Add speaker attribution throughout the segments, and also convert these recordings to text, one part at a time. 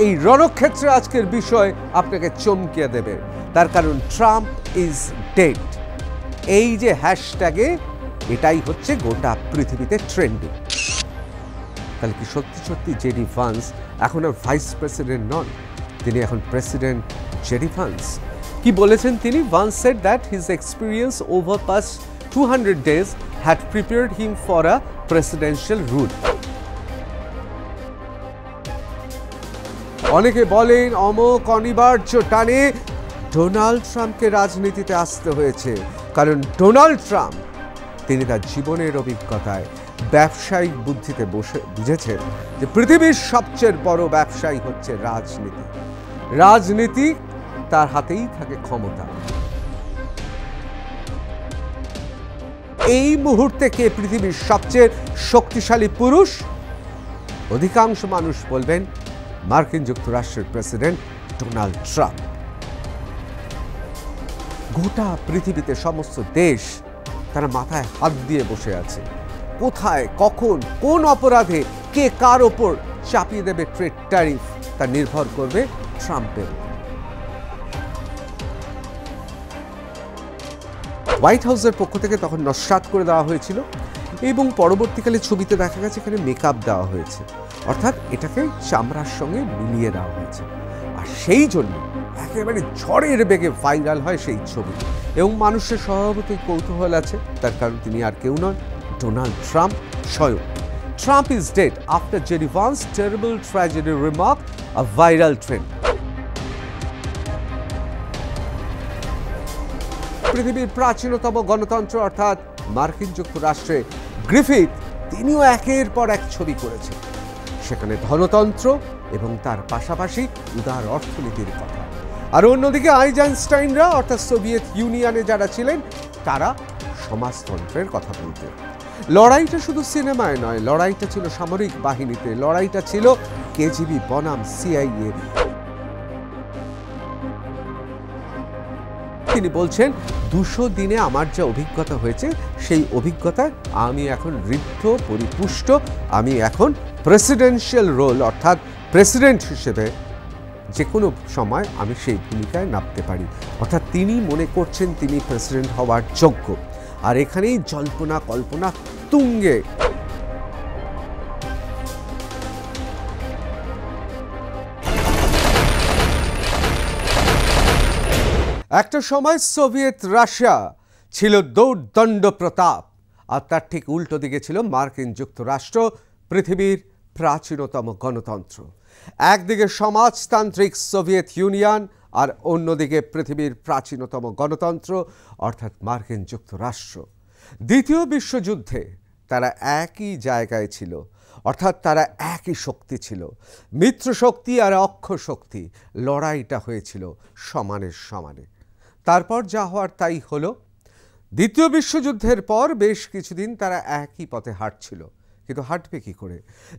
Speaker 1: এই রণক্ষেত্রে আজকের বিষয় আপনাকে চমকিয়ে দেবে, তার কারণ ট্রাম্প ইজ ডেড। এই যে হ্যাশট্যাগে, এটাই হচ্ছে গোটা পৃথিবীতে ট্রেন্ডিং। তাহলে কি সত্যি সত্যি জেডি ভান্স এখন আর ভাইস প্রেসিডেন্ট নন, তিনি এখন প্রেসিডেন্ট জেডি ভান্স? কি বলেছেন তিনি? Vance said that his experience over past 200 days had prepared him for a presidential rule. অনেকে বলেন অমোক অনিবার্য টানে ডোনাল্ড ট্রাম্পকে রাজনীতিতে আসতে হয়েছে, কারণ ডোনাল্ড ট্রাম্প তিনি তার জীবনের অভিজ্ঞতায় ব্যবসায়িক বুদ্ধিতে বুঝেছেন যে পৃথিবীর সবচেয়ে বড় ব্যবসায়ী হচ্ছে রাজনীতি। রাজনীতি তার হাতেই থাকে ক্ষমতা। এই মুহূর্তে কে পৃথিবীর সবচেয়ে শক্তিশালী পুরুষ? অধিকাংশ মানুষ বলবেন মার্কিন যুক্তরাষ্ট্রের প্রেসিডেন্ট ডোনাল্ড ট্রাম্প। গোটা পৃথিবীতে সমস্ত দেশ তারা মাথায় হাত দিয়ে বসে আছে, কোথায় কখন কোন অপরাধে কে কার ওপর চাপিয়ে দেবে ট্রেড ট্যারিফ, তা নির্ভর করবে ট্রাম্পের। হোয়াইট হাউসের পক্ষ থেকে তখন নস্যাৎ করে দেওয়া হয়েছিল এবং পরবর্তীকালে ছবিতে দেখা গেছে এখানে মেকআপ দেওয়া হয়েছে, অর্থাৎ এটাকে চামড়ার সঙ্গে মিলিয়ে দেওয়া হয়েছে। আর সেই জন্য একেবারে ঝড়ের বেগে ভাইরাল হয় সেই ছবি এবং মানুষের স্বভাবতই কৌতূহল আছে, তার কারণ তিনি আর কেউ নন, ডোনাল্ড ট্রাম্প স্বয়ং। Trump is dead after J.D. Vance's terrible tragedy remark, a viral trend. পৃথিবীর প্রাচীনতম গণতন্ত্র অর্থাৎ মার্কিন যুক্তরাষ্ট্রে গ্রিফিথ তিনিও একের পর এক ছবি করেছেন। সেখানে ধনতন্ত্র এবং তার পাশাপাশি উদার অর্থনীতির কথা। আর অন্যদিকে আইনস্টাইনরা অর্থাৎ সোভিয়েত ইউনিয়নে যারা ছিলেন তারা সমাজতন্ত্রের কথা বলতেন। লড়াইটা শুধু সিনেমায় নয়, লড়াইটা ছিল সামরিক বাহিনীতে, লড়াইটা ছিল কেজিবি বনাম সিআইএ। তিনি বলছেন 200 দিনে আমার যে অভিজ্ঞতা হয়েছে সেই অভিজ্ঞতায় আমি এখন ঋদ্ধ পরিপুষ্ট, আমি এখন প্রেসিডেন্সিয়াল রোল অর্থাৎ প্রেসিডেন্ট হিসেবে যে কোনো সময় আমি সেই ভূমিকায় নামতে পারি। অর্থাৎ তিনি মনে করছেন তিনি প্রেসিডেন্ট হওয়ার যোগ্য। আর এখানেই জল্পনা কল্পনা তুঙ্গে। একটা সময় সোভিয়েত রাশিয়া ছিল দৌর্দণ্ড প্রতাপ, আর তার ঠিক উল্টো দিকে ছিল মার্কিন যুক্তরাষ্ট্র, পৃথিবীর প্রাচীনতম গণতন্ত্র। একদিকে সমাজতান্ত্রিক সোভিয়েত ইউনিয়ন আর অন্যদিকে পৃথিবীর প্রাচীনতম গণতন্ত্র অর্থাৎ মার্কিন যুক্তরাষ্ট্র। দ্বিতীয় বিশ্বযুদ্ধে তারা একই জায়গায় ছিল, অর্থাৎ তারা একই শক্তি ছিল। মিত্র শক্তি আর অক্ষ শক্তি, লড়াইটা হয়েছিল সমানে সমানে। তারপর যা হওয়ার তাই হলো। দ্বিতীয় বিশ্বযুদ্ধের পর বেশ কিছুদিন তারা একই পথে হাঁটছিল, কিন্তু হাঁটবে কি করে?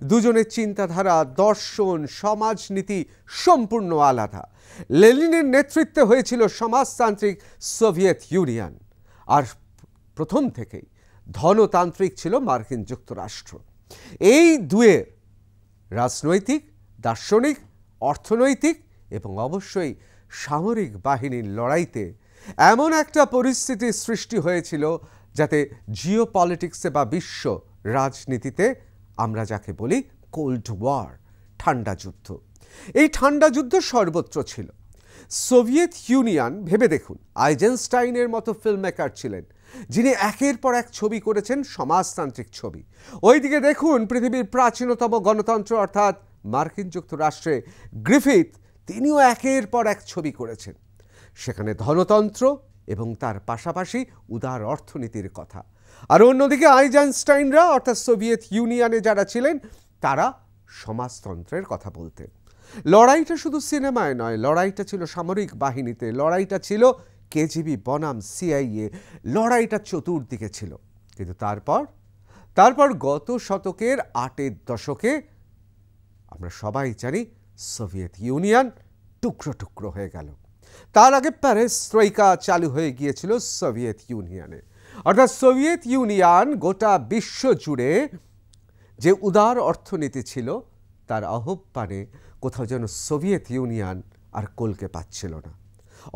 Speaker 1: দুজনের চিন্তাধারা, দর্শন, সমাজনীতি সম্পূর্ণ আলাদা। লেনিনের নেতৃত্বে হয়েছিল সমাজতান্ত্রিক সোভিয়েত ইউনিয়ন, আর প্রথম থেকেই ধনতান্ত্রিক ছিল মার্কিন যুক্তরাষ্ট্র। এই দুয়ের রাজনৈতিক, দার্শনিক, অর্থনৈতিক এবং অবশ্যই সামরিক বাহিনীর লড়াইতে এমন একটা পরিস্থিতির সৃষ্টি হয়েছিল যাতে জিও পলিটিক্সে বা বিশ্ব রাজনীতিতে আমরা যাকে বলি কোল্ড ওয়ার, ঠান্ডা যুদ্ধ। এই ঠান্ডা যুদ্ধ সর্বত্র ছিল। সোভিয়েত ইউনিয়ন, ভেবে দেখুন, আইজেনস্টাইনের মতো ফিল্ম মেকার ছিলেন যিনি একের পর এক ছবি করেছেন সমাজতান্ত্রিক ছবি। ওইদিকে দেখুন পৃথিবীর প্রাচীনতম গণতন্ত্র অর্থাৎ মার্কিন যুক্তরাষ্ট্রে গ্রিফিথ তিনিও একের পর এক ছবি করেছেন। সেখানে ধনতন্ত্র এবং তার পাশাপাশি উদার অর্থনীতির কথা। আর অন্যদিকে আইনস্টাইনরা অর্থাৎ সোভিয়েত ইউনিয়নে যারা ছিলেন তারা সমাজতন্ত্রের কথা বলতেন। লড়াইটা শুধু সিনেমায় নয়, লড়াইটা ছিল সামরিক বাহিনীতে, লড়াইটা ছিল কেজিবি বনাম সিআইএ, লড়াইটা চতুর্দিকে ছিল। কিন্তু তারপর গত শতকের 8-এর দশকে আমরা সবাই জানি সোভিয়েত ইউনিয়ন টুকরো টুকরো হয়ে গেল। তার আগে পেরেস্ট্রয়কা চালু হয়ে গিয়েছিল সোভিয়েত ইউনিয়নে। অর্থাৎ সোভিয়েত ইউনিয়ন গোটা বিশ্ব জুড়ে যে উদার অর্থনীতি ছিল তার আহ্বানে কোথাও যেন সোভিয়েত ইউনিয়ন আর কলকে পাচ্ছিল না।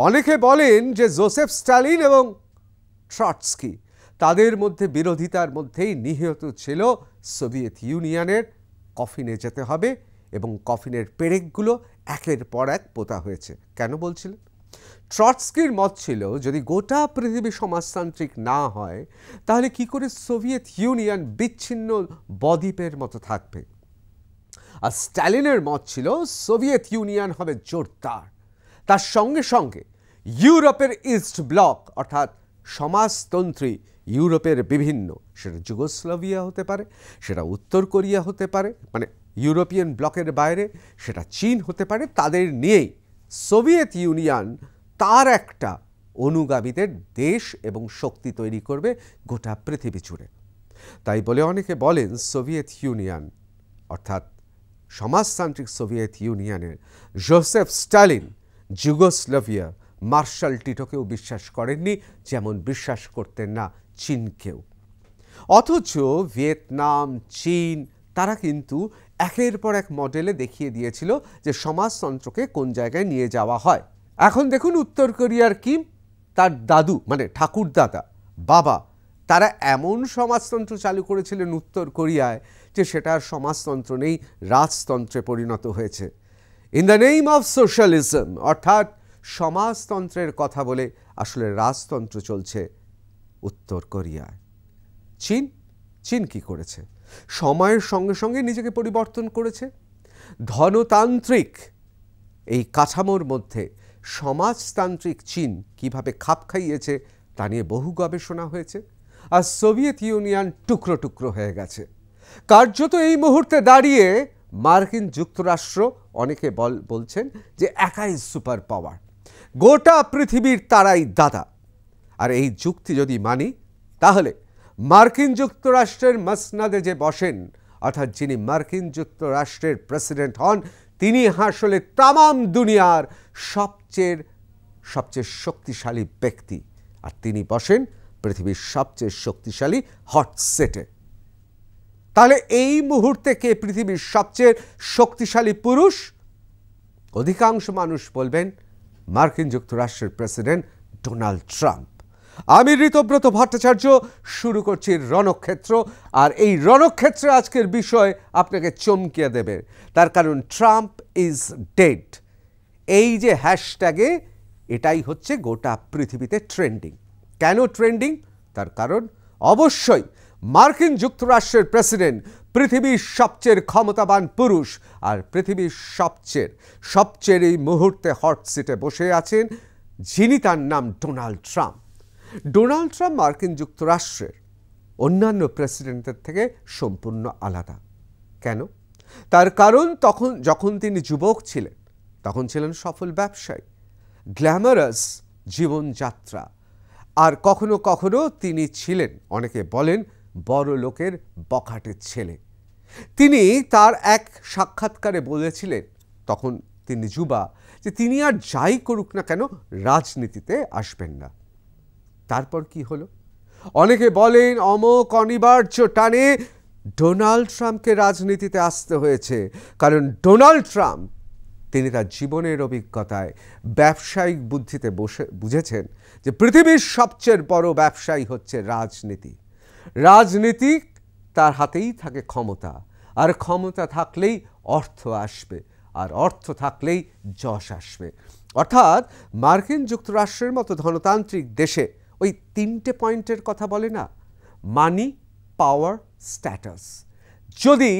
Speaker 1: অনেকে বলেন যে জোসেফ স্টালিন এবং ট্রটস্কি, তাদের মধ্যে বিরোধিতার মধ্যেই নিহিত ছিল সোভিয়েত ইউনিয়নের কফিনে যেতে হবে, এবং কফিনের পেরেকগুলো একের পর এক পোতা হয়েছে। কেন বলছিলেন? ট্রটস্কির মত ছিল যদি গোটা পৃথিবী সমাজতান্ত্রিক না হয় তাহলে কি করে সোভিয়েত ইউনিয়ন বিচ্ছিন্ন বদ্বীপের মতো থাকবে। আর স্ট্যালিনের মত ছিল সোভিয়েত ইউনিয়ন হবে জোরদার, তার সঙ্গে সঙ্গে ইউরোপের ইস্ট ব্লক অর্থাৎ সমাজতন্ত্রী ইউরোপের বিভিন্ন, সেটা যুগোস্লাভিয়া হতে পারে, সেটা উত্তর কোরিয়া হতে পারে, মানে ইউরোপিয়ান ব্লকের বাইরে সেটা চীন হতে পারে, তাদের নিয়েই সোভিয়েত ইউনিয়ন তার একটা অনুগামীদের দেশ এবং শক্তি তৈরি করবে গোটা পৃথিবী জুড়ে। তাই বলে অনেকে বলেন সোভিয়েত ইউনিয়ন অর্থাৎ সমাজতান্ত্রিক সোভিয়েত ইউনিয়নের জোসেফ স্টালিন যুগোস্লাভিয়া মার্শাল টিটোকেও বিশ্বাস করেননি, যেমন বিশ্বাস করতেন না চীনকেও। অথচ ভিয়েতনাম, চীন তারা কিন্তু একের পর এক মডেলে দেখিয়ে দিয়েছিল যে সমাজতন্ত্রকে কোন জায়গায় নিয়ে যাওয়া হয়। এখন দেখুন উত্তর কোরিয়ার কিম, তার দাদু মানে ঠাকুরদাদা বাবা, তারা এমন সমাজতন্ত্র চালু করেছিলেন উত্তর কোরিয়ায় যে সেটার সমাজতন্ত্র নেই, রাজতন্ত্রে পরিণত হয়েছে। In the name of socialism, অর্থাৎ সমাজতন্ত্রের কথা বলে আসলে রাজতন্ত্র চলছে উত্তর কোরিয়ায়। চীন, চীন কি করেছে? সময়ের সঙ্গে সঙ্গে নিজেকে পরিবর্তন করেছে। ধনতান্ত্রিক এই কাঠামোর মধ্যে সমাজতান্ত্রিক চীন কিভাবে খাপ খাইয়েছে তা নিয়ে বহু গবেষণা হয়েছে। আর সোভিয়েত ইউনিয়ন টুকরো টুকরো হয়ে গেছে। কার্যত এই মুহূর্তে দাঁড়িয়ে মার্কিন যুক্তরাষ্ট্র, অনেকে বলছেন যে একাই সুপার পাওয়ার, গোটা পৃথিবীর তারাই দাদা। আর এই যুক্তি যদি মানি তাহলে মার্কিন যুক্তরাষ্ট্রের মসনদে যে বসেন, অর্থাৎ যিনি মার্কিন যুক্তরাষ্ট্রের প্রেসিডেন্ট হন, তিনি আসলে তামাম দুনিয়ার সবচেয়ে শক্তিশালী ব্যক্তি। আর তিনি বসেন পৃথিবীর সবচেয়ে শক্তিশালী হট সেটে। তাহলে এই মুহূর্তে কে পৃথিবীর সবচেয়ে শক্তিশালী পুরুষ? অধিকাংশ মানুষ বলবেন মার্কিন যুক্তরাষ্ট্রের প্রেসিডেন্ট ডোনাল্ড ট্রাম্প। আমি ঋতব্রত ভট্টাচার্য শুরু করছি রণক্ষেত্র। আর এই রণক্ষেত্রে আজকের বিষয় আপনাকে চমকিয়ে দেবে, তার কারণ ট্রাম্প ইজ ডেড। এই যে হ্যাশট্যাগে, এটাই হচ্ছে গোটা পৃথিবীতে ট্রেন্ডিং। কেন ট্রেন্ডিং? তার কারণ অবশ্যই মার্কিন যুক্তরাষ্ট্রের প্রেসিডেন্ট পৃথিবীর সবচেয়ে ক্ষমতাবান পুরুষ, আর পৃথিবীর সবচেয়ে এই মুহূর্তে হট সিটে বসে আছেন যিনি, তার নাম ডোনাল্ড ট্রাম্প। ডোনাল্ড ট্রাম্প মার্কিন যুক্তরাষ্ট্রের অন্যান্য প্রেসিডেন্টের থেকে সম্পূর্ণ আলাদা। কেন? তার কারণ যখন তিনি যুবক ছিলেন তখন ছিলেন সফল ব্যবসায়ী, গ্ল্যামারাস জীবনযাত্রা, আর কখনো কখনো তিনি ছিলেন, অনেকে বলেন, বড় লোকের বখাটের ছেলে। তিনি তার এক সাক্ষাৎকারে বলেছিলেন, তখন তিনি যুবা, যে তিনি আর যাই করুক না কেন রাজনীতিতে আসবেন না। তারপর কি হলো? অনেকে বলেন অমোক অনিবার্য টানে ডোনাল্ড ট্রাম্পকে রাজনীতিতে আসতে হয়েছে, কারণ ডোনাল্ড ট্রাম্প তিনি তার জীবনের অভিজ্ঞতায় ব্যবসায়িক বুদ্ধিতে বুঝেছেন যে পৃথিবীর সবচেয়ে বড় ব্যবসায়ী হচ্ছে রাজনীতি। রাজনীতি তার হাতেই থাকে ক্ষমতা, আর ক্ষমতা থাকলেই অর্থ আসবে, আর অর্থ থাকলেই যশ আসবে। অর্থাৎ মার্কিন যুক্তরাষ্ট্রের মতো ধনতান্ত্রিক দেশে ওই তিনটে পয়েন্টের কথা বলে না, মানি, পাওয়ার, স্ট্যাটাস। যদি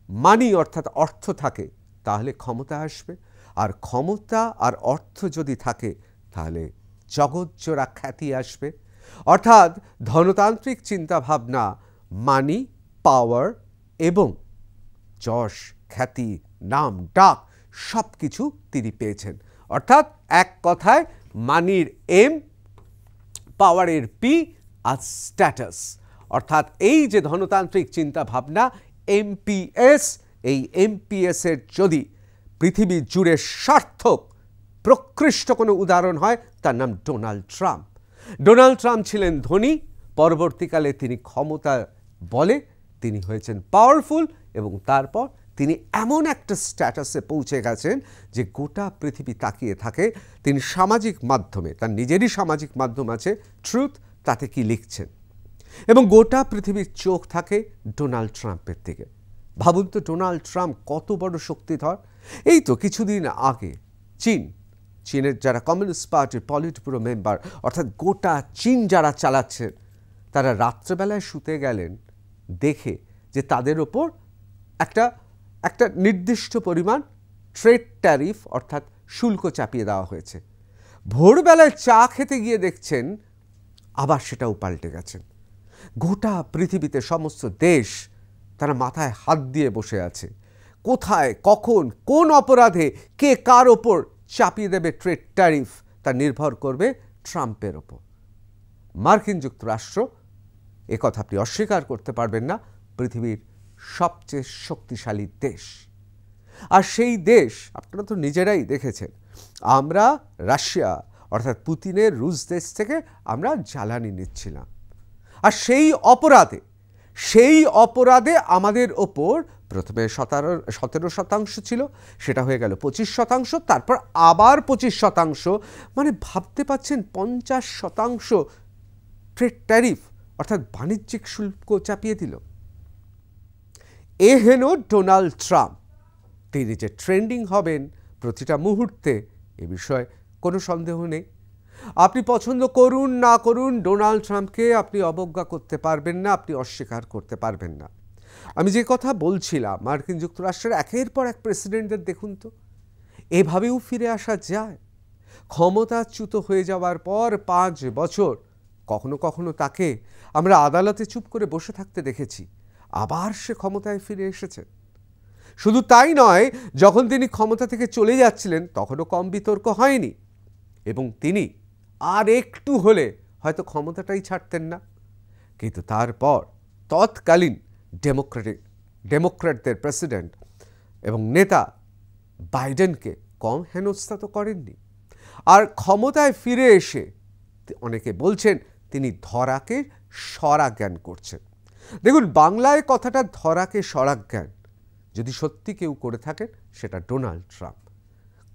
Speaker 1: মানি অর্থাৎ অর্থ থাকে তাহলে ক্ষমতা আসবে, আর ক্ষমতা আর অর্থ যদি থাকে তাহলে জগৎজোড়া খ্যাতি আসবে। অর্থাৎ ধনতান্ত্রিক চিন্তাভাবনা মানি, পাওয়ার এবং যশ, খ্যাতি, নাম ডাক সব কিছু তিনি পেয়েছেন। অর্থাৎ এক কথায় মানির এম, পাওয়ারের পি, আর স্ট্যাটাস। অর্থাৎ এই যে ধনতান্ত্রিক চিন্তাভাবনা এমপিএস, এই এমপিএসের যদি পৃথিবী জুড়ে সার্থক প্রকৃষ্ট কোনো উদাহরণ হয় তার নাম ডোনাল্ড ট্রাম্প। ডোনাল্ড ট্রাম্প ছিলেন ধনী, পরবর্তীকালে তিনি ক্ষমতা বলে তিনি হয়েছেন পাওয়ারফুল, এবং তারপর তিনি এমন একটা স্ট্যাটাসে পৌঁছে গেছেন যে গোটা পৃথিবী তাকিয়ে থাকে তিনি সামাজিক মাধ্যমে, তার নিজেরই সামাজিক মাধ্যম আছে ট্রুথ, তাতে কি লিখছেন, এবং গোটা পৃথিবীর চোখ থাকে ডোনাল্ড ট্রাম্পের দিকে। ভাবুন তো ডোনাল্ড ট্রাম্প কত বড় শক্তিধর। এই তো কিছুদিন আগে চীনের যারা কমিউনিস্ট পার্টির পলিট ব্যুরো মেম্বার, অর্থাৎ গোটা চীন যারা চালাচ্ছেন, তারা রাত্রেবেলায় শুতে গেলেন দেখে যে তাদের ওপর একটা নির্দিষ্ট পরিমাণ ট্রেড ট্যারিফ অর্থাৎ শুল্ক চাপিয়ে দেওয়া হয়েছে। ভোরবেলায় চা খেতে গিয়ে দেখছেন আবার সেটাও পাল্টে গেছেন। গোটা পৃথিবীতে সমস্ত দেশ তারা মাথায় হাত দিয়ে বসে আছে। কোথায়, কখন, কোন অপরাধে কে কার ওপর চাপিয়ে দেবে ট্রেড ট্যারিফ, তা নির্ভর করবে ট্রাম্পের ওপর। মার্কিন যুক্তরাষ্ট্র, একথা আপনি অস্বীকার করতে পারবেন না, পৃথিবীর সবচেয়ে শক্তিশালী দেশ। আর সেই দেশ আপনারা তো নিজেরাই দেখেছেন, আমরা রাশিয়া অর্থাৎ পুতিনের রুশ দেশ থেকে আমরা জ্বালানি নিচ্ছিলাম। আর সেই অপরাধে আমাদের ওপর প্রথমে 17% ছিল, সেটা হয়ে গেল 25%, তারপর আবার 25%, মানে ভাবতে পাচ্ছেন 50% ট্রেড ট্যারিফ অর্থাৎ বাণিজ্যিক শুল্ক চাপিয়ে দিল। হেন ডোনাল্ড ট্রাম্প, তিনি যে ট্রেন্ডিং হবেন প্রতিটা মুহূর্তে, এ বিষয়ে কোনো সন্দেহ নেই। আপনি পছন্দ করুন না করুন, ডোনাল্ড ট্রাম্পকে আপনি অবজ্ঞা করতে পারবেন না, আপনি অস্বীকার করতে পারবেন না। আমি যে কথা বলছিলাম, মার্কিন যুক্তরাষ্ট্রের একের পর এক প্রেসিডেন্টদের দেখুন তো, এভাবেও ফিরে আসা যায়? ক্ষমতাচ্যুত হয়ে যাওয়ার পর 5 বছর কখনো কখনো তাকে আমরা আদালতে চুপ করে বসে থাকতে দেখেছি, আবার সে ক্ষমতায় ফিরে এসেছে। শুধু তাই নয়, যখন তিনি ক্ষমতা থেকে চলে যাচ্ছিলেন তখনও কম বিতর্ক হয়নি, এবং তিনি আর একটু হলে হয়তো ক্ষমতাটাই ছাড়তেন না। কিন্তু তারপর তৎকালীন ডেমোক্র্যাটদের প্রেসিডেন্ট এবং নেতা বাইডেনকে কম হেনস্থা তো করেননি। আর ক্ষমতায় ফিরে এসে অনেকে বলছেন তিনি ধরাকে সরা জ্ঞান করছেন। দেখুন, বাংলায় কথাটা ধরাকে সরা জ্ঞান যদি সত্যি কেউ করে থাকেন, সেটা ডোনাল্ড ট্রাম্প।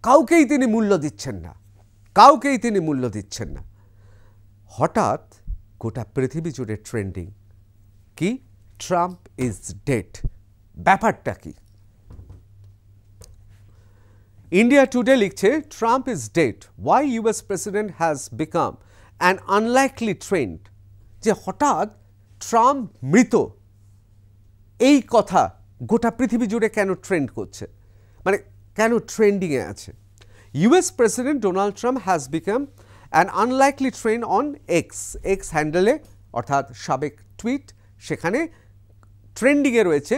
Speaker 1: কাউকেই তিনি মূল্য দিচ্ছেন না। হঠাৎ গোটা পৃথিবী জুড়ে ট্রেন্ডিং কি, ট্রাম্প ইজ ডেড। ব্যাপারটা কি? ইন্ডিয়া টুডে লিখছে, Trump is dead, why US president has become an unlikely trend. যে হঠাৎ ট্রাম্প মৃত, এই কথা গোটা পৃথিবী জুড়ে কেন ট্রেন্ড করছে, মানে কেন ট্রেন্ডিংয়ে আছে? US President Donald Trump has become an unlikely trend on X হ্যান্ডেলে, অর্থাৎ সাবেক টুইট, সেখানে ট্রেন্ডিংয়ে রয়েছে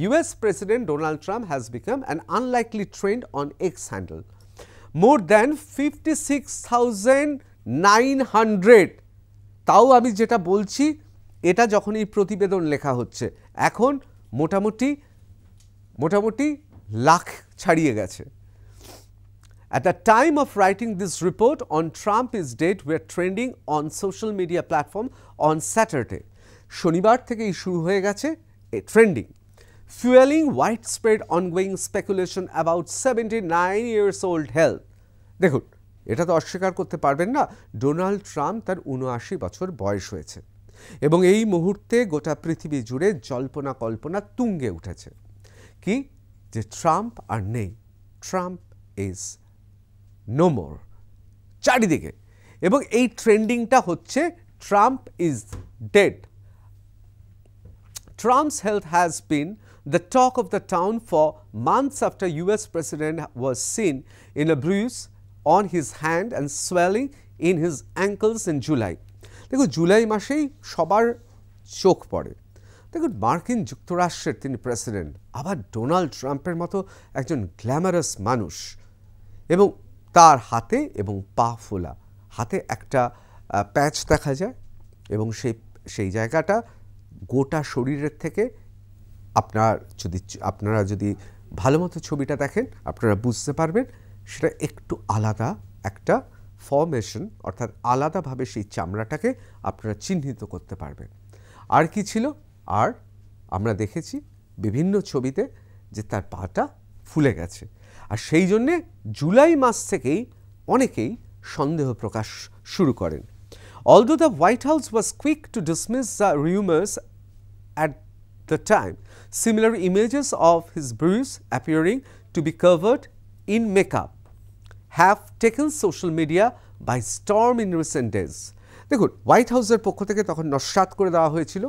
Speaker 1: US President Donald Trump has become an unlikely trend on X handle. More than 56,900, তাও আমি যেটা বলছি এটা যখন এই প্রতিবেদন লেখা হচ্ছে, এখন মোটামুটি লাখ ছাড়িয়ে গেছে। At the time of writing this report on Trump is dead were trending on social media platform on Saturday. শনিবার থেকেই শুরু হয়ে গেছে trending, fueling widespread ongoing speculation about 79 years old health. দেখুন, এটা তো অস্বীকার করতে পারবেন না, ডোনাল্ড ট্রাম্প তার 79 বছর বয়স হয়েছে, এবং এই মুহূর্তে গোটা পৃথিবী জুড়ে জল্পনা কল্পনা তুঙ্গে উঠেছে কি, যে ট্রাম্প আর নেই, ট্রাম্প ইজ নো মোর চারিদিকে, এবং এই ট্রেন্ডিংটা হচ্ছে Trump is dead. Trump's health has been the talk of the town for months after US President was seen in a bruise on his hand and swelling in his ankles in July. দেখুন, জুলাই মাসেই সবার চোখ পড়ে। দেখুন, মার্কিন যুক্তরাষ্ট্রের তিনি president, আবার ডোনাল্ড ট্রাম্পের মতো একজন গ্ল্যামারাস মানুষ, এবং তার হাতে এবং পা ফোলা, হাতে একটা প্যাচ দেখা যায়, এবং সেই জায়গাটা গোটা শরীরের থেকে আপনারা যদি ভালো মতো ছবিটা দেখেন আপনারা বুঝতে পারবেন সেটা একটু আলাদা একটা ফর্মেশন, অর্থাৎ আলাদাভাবে সেই চামড়াটাকে আপনারা চিহ্নিত করতে পারবেন। আর কি ছিল? আর আমরা দেখেছি বিভিন্ন ছবিতে যে তার পাটা ফুলে গেছে। আর সেই জন্যে জুলাই মাস থেকেই অনেকেই সন্দেহ প্রকাশ শুরু করেন। Although the White House was quick to dismiss the rumors at the time, similar images of his bruise appearing to be covered in makeup have taken social media by storm in recent days. দেখুন, white হাউসের পক্ষ থেকে তখন নস্যাৎ করে দেওয়া হয়েছিল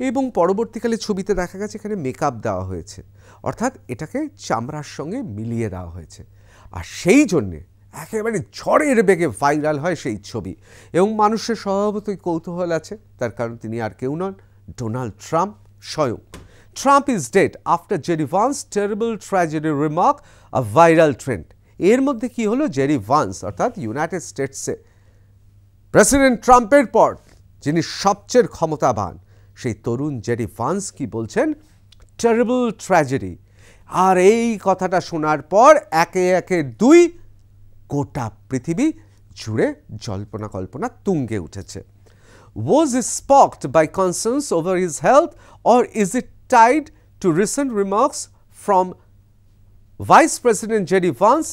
Speaker 1: এবং পরবর্তীকালে ছবিতে দেখা গেছে এখানে মেকআপ দেওয়া হয়েছে, অর্থাৎ এটাকে চামড়ার সঙ্গে মিলিয়ে দেওয়া হয়েছে। আর সেই জন্যে একেবারে ঝড়ের বেগে ভাইরাল হয় সেই ছবি এবং মানুষের স্বভাবতই কৌতূহল আছে, তার কারণ তিনি আর কেউ নন, ডোনাল্ড ট্রাম্প স্বয়ং। Trump is dead after Jerry Vance's terrible tragedy remark, a viral trend. এর মধ্যে কি হলো, জেরি ভান্স অর্থাৎ ইউনাইটেড স্টেটসে প্রেসিডেন্ট ট্রাম্পের পর যিনি সবচেয়ে ক্ষমতাবান সেই তরুণ জেরি ভান্স কি বলছেন, টেরিবল ট্র্যাজেডি। আর এই কথাটা শোনার পর একে একে দুই গোটা পৃথিবী জুড়ে জল্পনা কল্পনা তুঙ্গে উঠেছে। Was he sparked by concerns over his health, or is it tied to recent remarks from Vice President J.D. Vance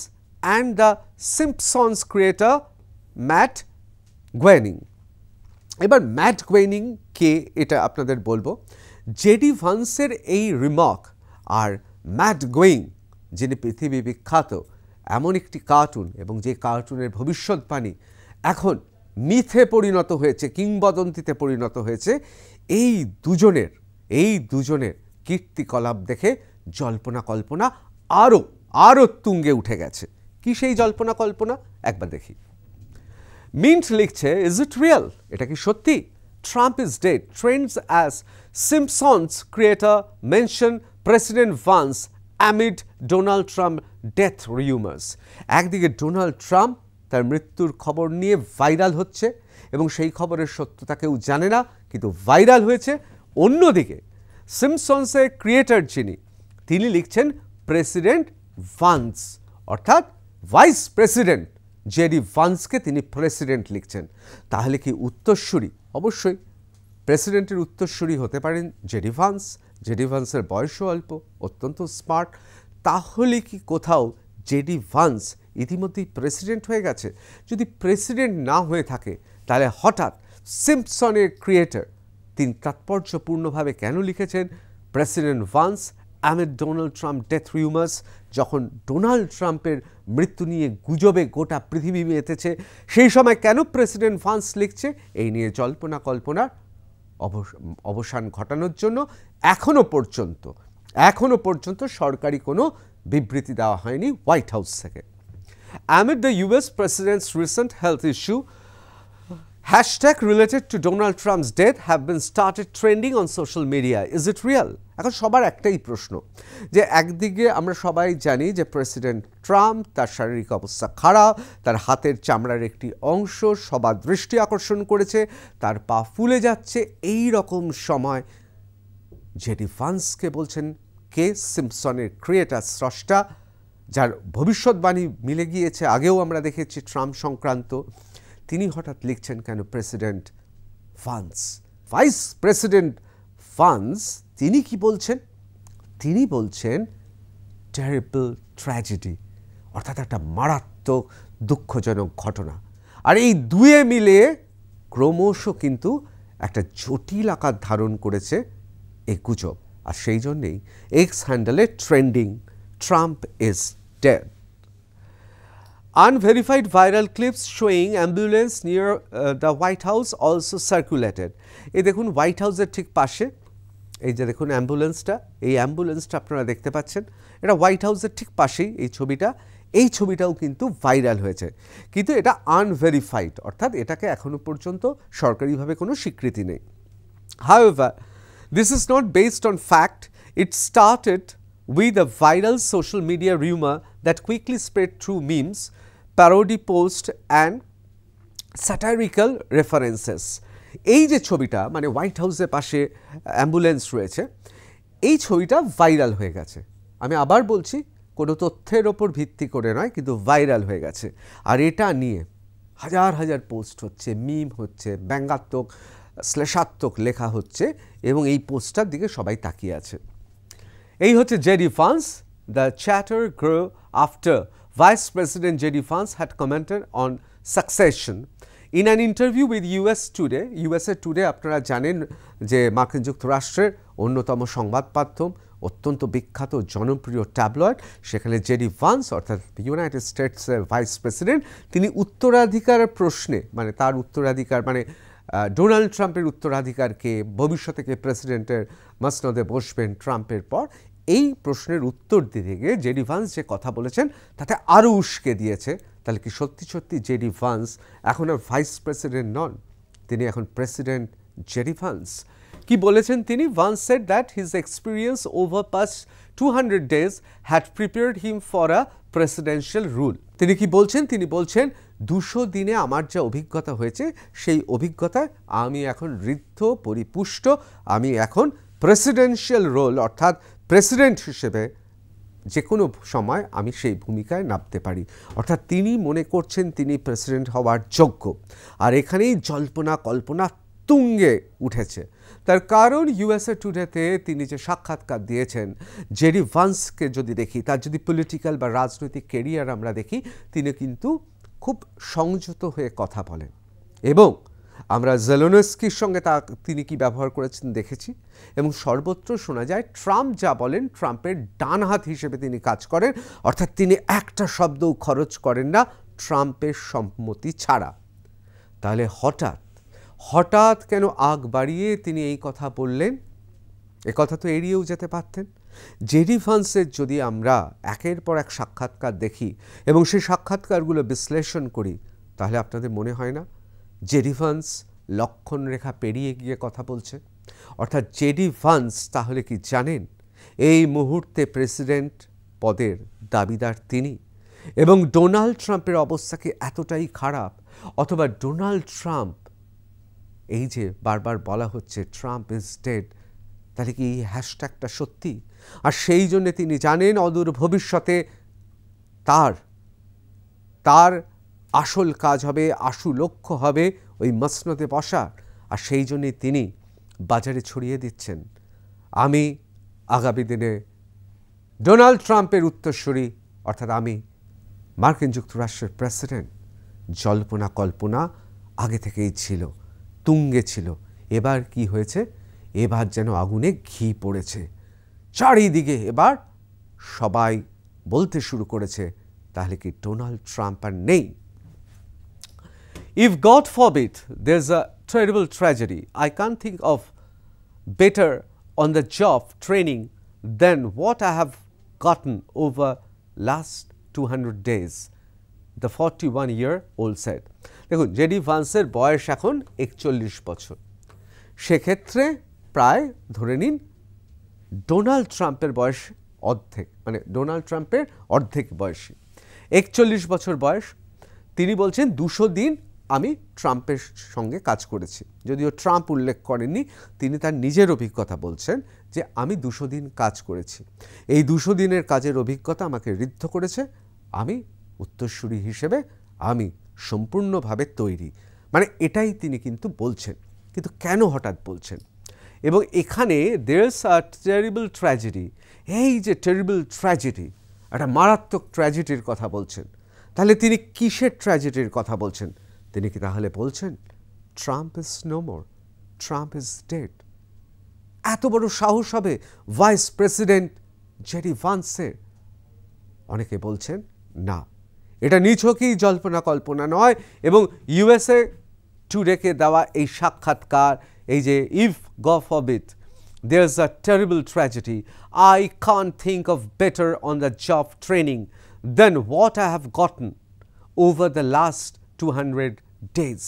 Speaker 1: and the Simpsons creator Matt Groening? এবার ম্যাট গ্রেনিং কে এটা আপনাদের বলবো। জেডি ভান্সের এই রিমার্ক আর ম্যাট গ্রেইং, যিনি পৃথিবী বিখ্যাত এমন একটি কার্টুন এবং যে কার্টুনের ভবিষ্যৎবাণী এখন মিথে পরিণত হয়েছে, কিংবদন্তিতে পরিণত হয়েছে, এই দুজনের কীর্তিকলাপ দেখে জল্পনা কল্পনা আরও তুঙ্গে উঠে গেছে। কি সেই জল্পনা কল্পনা একবার দেখি। মিন্ট লিখছে, ইজ ইট রিয়েল? এটা কি সত্যি? Trump is dead Trends as Simpson's creator mention president Vance amid Donald Trump death rumours. একদিকে ডোনাল্ড ট্রাম্প তার মৃত্যুর খবর নিয়ে ভাইরাল হচ্ছে এবং সেই খবরের সত্যতা কেউ জানে না, কিন্তু ভাইরাল হয়েছে। অন্যদিকে সিম্পসনসের ক্রিয়েটর তিনি লিখছেন প্রেসিডেন্ট ভান্স, অর্থাৎ ভাইস প্রেসিডেন্ট জেডি ভান্সকে তিনি প্রেসিডেন্ট লিখছেন। তাহলে কি উত্তরসূরি? অবশ্যই প্রেসিডেন্টের উত্তরসূরি হতে পারেন জেডি ভান্স। জেডি ভান্সের বয়সও অল্প, অত্যন্ত স্মার্ট। তাহলে কি কোথাও জেডি ভান্স ইতিমধ্যেই প্রেসিডেন্ট হয়ে গেছে? যদি প্রেসিডেন্ট না হয়ে থাকে তাহলে হঠাৎ সিম্পসনের ক্রিয়েটর তিনি তাৎপর্যপূর্ণভাবে কেন লিখেছেন president Vance amid Donald Trump death rumours, যখন ডোনাল্ড ট্রাম্পের মৃত্যু নিয়ে গুজবে গোটা পৃথিবী মেতেছে? সেই সময় কেন প্রেসিডেন্ট ভান্স লিখছে? এই নিয়ে জল্পনা কল্পনার অবসান ঘটানোর জন্য এখনো পর্যন্ত সরকারি কোনো বিবৃতি দেওয়া হয়নি হোয়াইট হাউস থেকে। Amid the US president's recent health issue, hashtag related to Donald Trump's death have been started trending on social media. Is it real? এখন সবার একটাই প্রশ্ন যে একদিকে আমরা সবাই জানি যে প্রেসিডেন্ট ট্রাম্প তার শারীরিক অবস্থা খারাপ, তার হাতের চামড়ার একটি অংশ সবার দৃষ্টি আকর্ষণ করেছে, তার পা ফুলে যাচ্ছে। এই রকম সময় জেডি ভান্সকে বলছেন কে, সিম্পসনের ক্রিয়েটর স্রষ্টা, যার ভবিষ্যৎবাণী মিলে গিয়েছে, আগেও আমরা দেখেছি ট্রাম্প সংক্রান্ত। তিনি হঠাৎ লিখছেন কেন president Vance? Vice president Vance তিনি কি বলছেন? তিনি বলছেন টেরিবল ট্র্যাজেডি, অর্থাৎ একটা মারাত্মক দুঃখজনক ঘটনা। আর এই দুয়ে মিলে ক্রমশ কিন্তু একটা জটিল আকার ধারণ করেছে এই গুজব। আর সেই জন্যেই এক্স হ্যান্ডেলে trending Trump is dead. Unverified viral clips showing ambulance near the White House also circulated. এই দেখুন হোয়াইট হাউসের ঠিক পাশে এই যে দেখুন অ্যাম্বুলেন্সটা আপনারা দেখতে পাচ্ছেন, এটা হোয়াইট হাউসের ঠিক পাশেই এই ছবিটাও কিন্তু ভাইরাল হয়েছে, কিন্তু এটা আনভেরিফাইড, অর্থাৎ এটাকে এখনো পর্যন্ত সরকারিভাবে কোনো স্বীকৃতি নেই। However, this is not based on fact. It started with a viral social media rumor that quickly spread through memes, parody posts and satirical references. এই যে ছবিটা মানে হোয়াইট হাউসের পাশে অ্যাম্বুলেন্স রয়েছে, এই ছবিটা ভাইরাল হয়ে গেছে। আমি আবার বলছি, কোনো তথ্যের ওপর ভিত্তি করে নয়, কিন্তু ভাইরাল হয়ে গেছে। আর এটা নিয়ে হাজার হাজার পোস্ট হচ্ছে, মিম হচ্ছে, ব্যঙ্গাত্মক শ্লেষাত্মক লেখা হচ্ছে এবং এই পোস্টটার দিকে সবাই তাকিয়ে আছে। এই হচ্ছে JD Vance. The chatter grow after vice president JD Vance had commented on succession in an interview with US today. USA today আপনারা জানেন যে মার্কিন যুক্তরাষ্ট্রের অন্যতম সংবাদ মাধ্যম, অত্যন্ত বিখ্যাত জনপ্রিয় ট্যাবলয়েড। সেখানে জেডি ভান্স অর্থাৎ ইউনাইটেড স্টেটসের ভাইস প্রেসিডেন্ট, তিনি উত্তরাধিকার প্রশ্নে, মানে তার উত্তরাধিকার মানে ডোনাল্ড ট্রাম্পের উত্তরাধিকারকে, ভবিষ্যতে কে প্রেসিডেন্টের মসনদে বসবেন ট্রাম্পের পর, এই প্রশ্নের উত্তর দিতে গিয়ে জেডি ভান্স যে কথা বলেছেন তাতে আরও উস্কে দিয়েছে। তাহলে কি সত্যি সত্যি জেডি ভান্স এখন আর ভাইস প্রেসিডেন্ট নন, তিনি এখন প্রেসিডেন্ট জেডি ভান্স? কি বলেছেন তিনি? Vance said that his experience over past 200 days had prepared him for a presidential rule. তিনি কি বলছেন? তিনি বলছেন 200 দিনে আমার যা অভিজ্ঞতা হয়েছে সেই অভিজ্ঞতায় আমি এখন ঋদ্ধ পরিপুষ্ট, আমি এখন প্রেসিডেন্সিয়াল রোল অর্থাৎ প্রেসিডেন্ট হিসেবে যে কোনো সময় আমি সেই ভূমিকায় নামতে পারি। অর্থাৎ তিনি মনে করছেন তিনি প্রেসিডেন্ট হওয়ার যোগ্য। আর এখানেই জল্পনা কল্পনা তুঙ্গে উঠেছে। তার কারণ ইউএসএ টুডেতে তিনি যে সাক্ষাৎকার দিয়েছেন, জেডি ভান্সকে যদি দেখি, তার যদি পলিটিক্যাল বা রাজনৈতিক কেরিয়ার আমরা দেখি, তিনি কিন্তু খুব সংযত হয়ে কথা বলেন। এবং আমরা জেলেনস্কির সঙ্গে তিনি কি ব্যবহার করেছেন দেখেছি। এবং সর্বত্র শোনা যায় ট্রাম্প যা বলেন ট্রাম্পের ডান হাত হিসেবে তিনি কাজ করেন, অর্থাৎ তিনি একটা শব্দও খরচ করেন না ট্রাম্পের সম্মতি ছাড়া। তাহলে হঠাৎ কেন আগ বাড়িয়ে তিনি এই কথা বললেন? এ কথা তো এড়িয়েও যেতে পারতেন। জেডি ভান্সের যদি আমরা একের পর এক সাক্ষাৎকার দেখি এবং সেই সাক্ষাৎকারগুলো বিশ্লেষণ করি, তাহলে আপনাদের মনে হয় না জেডি ভান্স লক্ষণ রেখা পেরিয়ে গিয়ে কথা বলছে? অর্থাৎ জেডি ভান্স তাহলে কি জানেন এই মুহূর্তে প্রেসিডেন্ট পদের দাবিদার তিনি? এবং ডোনাল্ড ট্রাম্পের অবস্থা কি এতটাই খারাপ? অথবা ডোনাল্ড ট্রাম্প, এই যে বারবার বলা হচ্ছে ট্রাম্প ইজ ডেড, তাহলে কি এই হ্যাশট্যাগটা সত্যি? আর সেই জন্যে তিনি জানেন অদূর ভবিষ্যতে তার আসল কাজ হবে, আশু লক্ষ্য হবে ওই মসনদে বসা। আর সেই জন্যে তিনি বাজারে ছড়িয়ে দিচ্ছেন, আমি আগামী দিনে ডোনাল্ড ট্রাম্পের উত্তরসূরি, অর্থাৎ আমি মার্কিন যুক্তরাষ্ট্রের প্রেসিডেন্ট। জল্পনা কল্পনা আগে থেকেই ছিল, তুঙ্গে ছিল। এবার কি হয়েছে? এবার যেন আগুনে ঘি পড়েছে চারিদিকে। এবার সবাই বলতে শুরু করেছে, তাহলে কি ডোনাল্ড ট্রাম্প আর নেই? If God forbid there's a terrible tragedy, I can't think of better on the job training than what I have gotten over last 200 days, the 41-year-old said. দেখুন, জেডি ভান্সের বয়স এখন 41 বছর। সেক্ষেত্রে প্রায় ধরে নিন ডোনাল্ড ট্রাম্পের বয়স অর্ধেক, মানে ডোনাল্ড ট্রাম্পের অর্ধেক বয়সী, 41 বছর বয়স। তিনি বলছেন 200 দিন আমি ট্রাম্পের সঙ্গে কাজ করেছি। যদিও ট্রাম্প উল্লেখ করেননি, তিনি তার নিজের অভিজ্ঞতা বলছেন যে আমি 200 দিন কাজ করেছি। এই 200 দিনের কাজের অভিজ্ঞতা আমাকে ঋদ্ধ করেছে, আমি উত্তরসূরি হিসেবে আমি সম্পূর্ণভাবে তৈরি। মানে এটাই তিনি কিন্তু বলছেন। কিন্তু কেন হঠাৎ বলছেন? এবং এখানে দেয়ার্স আ টেরিবল ট্র্যাজেডি, এই যে টেরিবল ট্র্যাজেডি, একটা মারাত্মক ট্র্যাজেডির কথা বলছেন। তাহলে তিনি কিসের ট্র্যাজেডির কথা বলছেন? তিনি কি তাহলে বলছেন Trump is no more, Trump is dead? এত বড় সাহস হবে ভাইস প্রেসিডেন্ট জেডি ভান্সের? অনেকে বলছেন না, এটা নিছকই জল্পনা কল্পনা নয়। এবং ইউএসএ টুডেকে দেওয়া এই সাক্ষাৎকার, এই যে if god forbid there's a terrible tragedy, I can't think of better on the job training than what I have gotten over the last 200 days.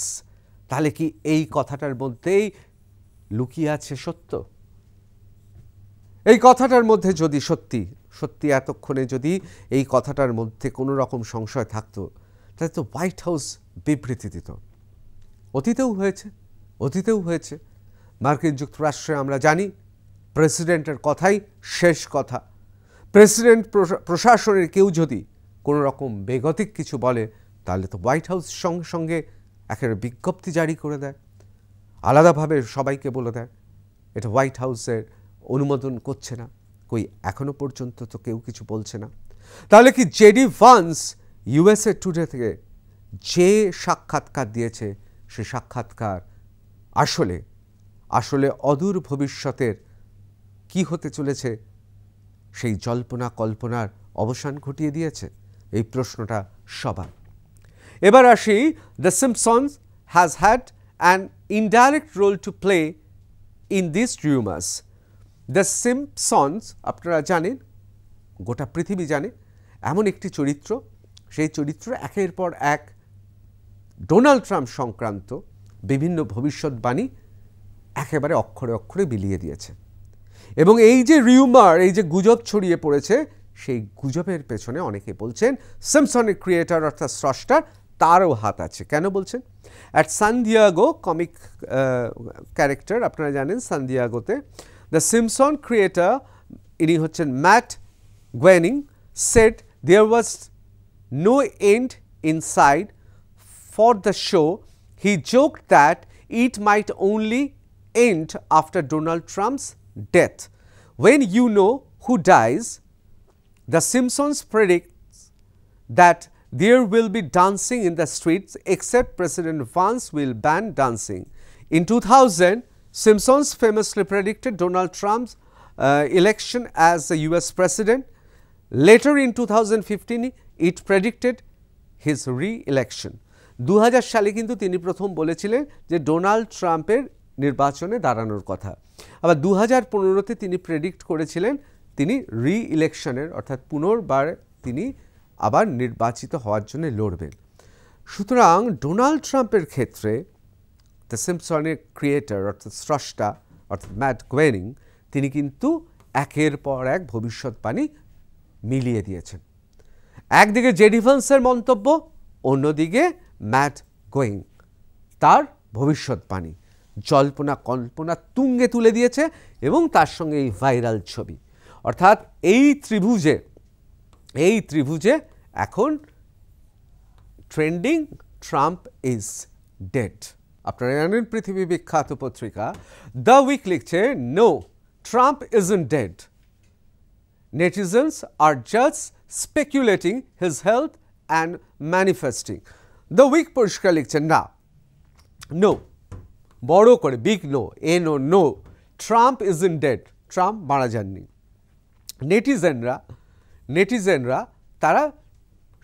Speaker 1: তাহলে কি এই কথাটার মধ্যেই লুকিয়ে আছে সত্য? এই কথাটার মধ্যে যদি সত্যি এতক্ষণে যদি এই কথাটার মধ্যে কোনো রকম সংশয় থাকতো, তাহলে তো হোয়াইট হাউস বিবৃতি দিত। অতীতেও হয়েছে। মার্কিন যুক্তরাষ্ট্রে আমরা জানি প্রেসিডেন্টের কথাই শেষ কথা। প্রেসিডেন্ট প্রশাসনের কেউ যদি কোনো রকম বেগতিক কিছু বলে, তাহলে তো হোয়াইট হাউস সঙ্গে সঙ্গে একেবারে বিজ্ঞপ্তি জারি করে দেয়, আলাদাভাবে সবাইকে বলে দেয় এটা হোয়াইট হাউসের অনুমোদন করছে না। কই এখনো পর্যন্ত তো কেউ কিছু বলছে না। তাহলে কি জেডি ভান্স ইউএসএ টুডে থেকে যে সাক্ষাৎকার দিয়েছে সে সাক্ষাৎকার আসলে আসলে অদূর ভবিষ্যতের কি হতে চলেছে সেই জল্পনা কল্পনার অবসান ঘটিয়ে দিয়েছে? এই প্রশ্নটা সবার। এবার আসি, the Simpsons has had an indirect role to play in this rumours. The Simpsons আপনারা জানেন, গোটা পৃথিবী জানে, এমন একটি চরিত্র, সেই চরিত্র একের পর এক ডোনাল্ড ট্রাম্প সংক্রান্ত বিভিন্ন ভবিষ্যৎবাণী একেবারে অক্ষরে অক্ষরে বিলিয়ে দিয়েছে। এবং এই যে রিউমার, এই যে গুজব ছড়িয়ে পড়েছে, সেই গুজবের পেছনে অনেকে বলছেন সিম্পসনের ক্রিয়েটর অর্থাৎ স্রষ্টার তারও হাত আছে। কেন বলছেন? At San Diego comic character, আপনারা জানেন সান দিয়েগোতে দ্য সিম্পসন ক্রিয়েটর, ইনি হচ্ছেন Matt Groening, said there was no end in sight for the show. He joked that it might only end after Donald Trump's death. When you know who dies, The Simpsons predicts that there will be dancing in the streets except President Vance will ban dancing. In 2000, Simpsons famously predicted Donald Trump's election as the US president. Later in 2015, it predicted his re-election. 2000 সালে কিন্তু তিনি প্রথম বলেছিলেন যে Donald ট্রাম্পের নির্বাচনে দাঁড়ানোর কথা। আবার 2015-তে তিনি প্রেডিক্ট করেছিলেন তিনি রি-ইলেকশনের অর্থাৎ পুনর্বার তিনি আবার নির্বাচিত হওয়ার জন্য লড়বেন। সুতরাং ডোনাল্ড ট্রাম্পের ক্ষেত্রে দ্য সিম্পসনের ক্রিয়েটর অর্থাৎ স্রষ্টা অর্থাৎ ম্যাট গ্রেনিং তিনি কিন্তু একের পর এক ভবিষ্যৎবাণী মিলিয়ে দিয়েছেন। একদিকে জেডি ভান্সের মন্তব্য, অন্যদিকে ম্যাট গ্রেনিং তার ভবিষ্যৎবাণী জল্পনা কল্পনা তুঙ্গে তুলে দিয়েছে এবং তার সঙ্গে এই ভাইরাল ছবি, অর্থাৎ এই ত্রিভুজে এখন ট্রেন্ডিং ট্রাম্প ইজ ডেড। আপনারা জানেন পৃথিবী বিখ্যাত পত্রিকা দ্য উইক লিখছে no Trump isn't dead, netizens are just speculating his health and manifesting. The Week পরিষ্কার লিখছে না, নো, বড় করে big no, no, Trump isn't dead, Trump মারা যাননি। নেটিজেনরা তারা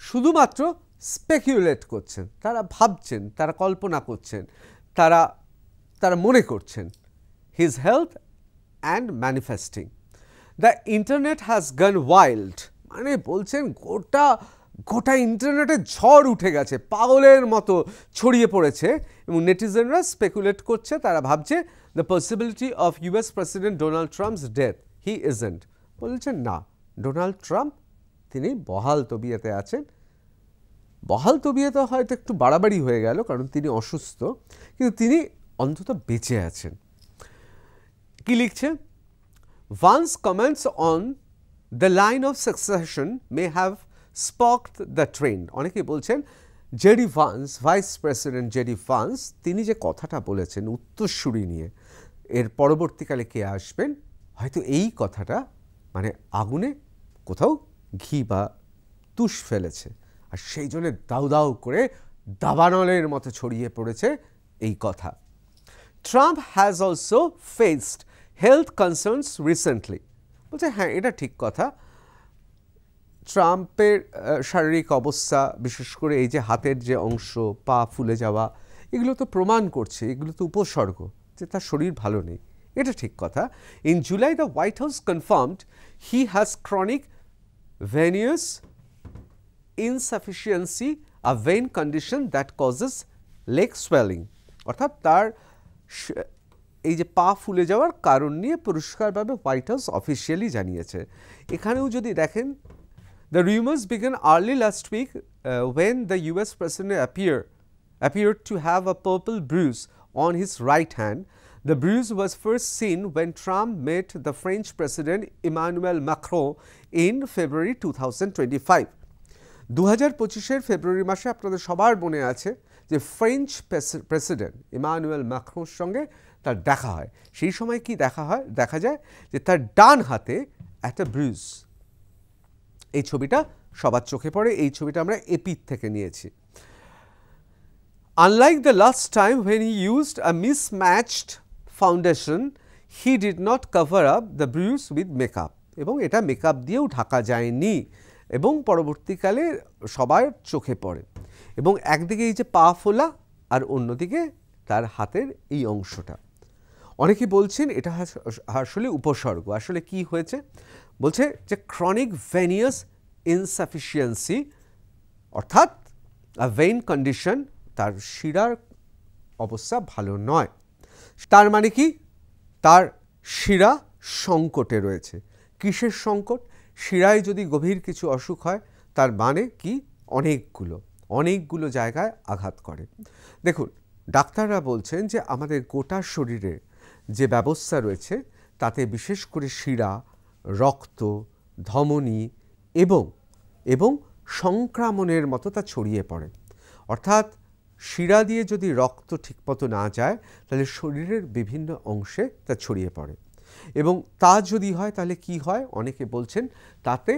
Speaker 1: শুধুমাত্র স্পেকুলেট করছেন, তারা ভাবছেন, তারা কল্পনা করছেন, তারা মনে করছেন। His health and manifesting. The internet has gone wild, মানে বলছেন গোটা ইন্টারনেটে ঝড় উঠে গেছে, পাগলের মতো ছড়িয়ে পড়েছে এবং নেটিজেনরা স্পেকুলেট করছে, তারা ভাবছে the possibility of US president Donald Trump's death, he isn't. বলছেন না, ডোনাল্ড ট্রাম্প তিনি বহাল তবিয়তে আছেন। বহাল তবিয়তে হয়তো একটু বাড়াবাড়ি হয়ে গেল, কারণ তিনি অসুস্থ, কিন্তু তিনি অন্তত বেঁচে আছেন। কি লিখছে? Vance's comments on the line of succession may have sparked the trend. অনেকে বলছেন JD Vance, vice president JD Vance, তিনি যে কথাটা বলেছেন উত্তরসূরি নিয়ে এর পরবর্তীকালে কে আসবেন, হয়তো এই কথাটা মানে আগুনে কোথাও ঘি বা তুষ ফেলেছে, আর সেই জন্য দাউ দাউ করে দাবানলের মতো ছড়িয়ে পড়েছে এই কথা। Trump has also faced health concerns recently. বলছে হ্যাঁ, এটা ঠিক কথা, ট্রাম্পের শারীরিক অবস্থা, বিশেষ করে এই যে হাতের যে অংশ, পা ফুলে যাওয়া, এগুলো তো প্রমাণ করছে, এগুলো তো উপসর্গ যে তার শরীর ভালো নেই, এটা ঠিক কথা। In July the White House confirmed he has chronic venous insufficiency, a vein condition that causes leg swelling. অর্থাৎ তার এই যে পা ফুলে যাওয়ার কারণ নিয়ে পরিষ্কারভাবে হোয়াইট হাউস অফিসিয়ালি জানিয়েছে। এখানেও যদি দেখেন, the rumors began early last week when the US president appeared to have a purple bruise on his right hand. The bruise was first seen when Trump met the French president Emmanuel Macron in February 2025. 2025-এর ফেব্রুয়ারি মাসে আপনাদের সবার মনে আছে যে French president Emmanuel ম্যাক্রোর সঙ্গে তার দেখা হয়। সেই সময় কি দেখা যায় যে তার ডান হাতে একটা ব্রুজ। এই ছবিটা সবার চোখে পড়ে। এই ছবিটা আমরা এপিক থেকে নিয়েছি। Unlike the last time when he used a mismatched foundation, he did not cover up the bruise with makeup. এবং এটা মেকআপ দিয়েও ঢাকা যায়নি এবং পরবর্তীকালে সবার চোখে পড়ে। এবং একদিকে এই যে পা ফোলা আর অন্যদিকে তার হাতের এই অংশটা। অনেকে বলছেন এটা আসলে উপসর্গ। আসলে কি হয়েছে? বলছে যে ক্রনিক ভেনিয়াস ইনসাফিসিয়েন্সি, অর্থাৎ ভেইন কন্ডিশন, তার শিরার অবস্থা ভালো নয়। তার মানে কি? তার শিরা সংকটে রয়েছে। কিসের সংকট? শিরায় যদি গভীর কিছু অসুখ হয় তার মানে কি অনেকগুলো জায়গায় আঘাত করে। দেখুন, ডাক্তাররা বলছেন যে আমাদের গোটা শরীরে যে ব্যবস্থা রয়েছে তাতে বিশেষ করে শিরা, রক্ত, ধমনী এবং সংক্রমণের মতো তা ছড়িয়ে পড়ে। অর্থাৎ শিরা দিয়ে যদি রক্ত ঠিকমতো না যায় তাহলে শরীরের বিভিন্ন অংশে তা ছড়িয়ে পড়ে এবং তা যদি হয় তাহলে কি হয়? অনেকে বলছেন তাতে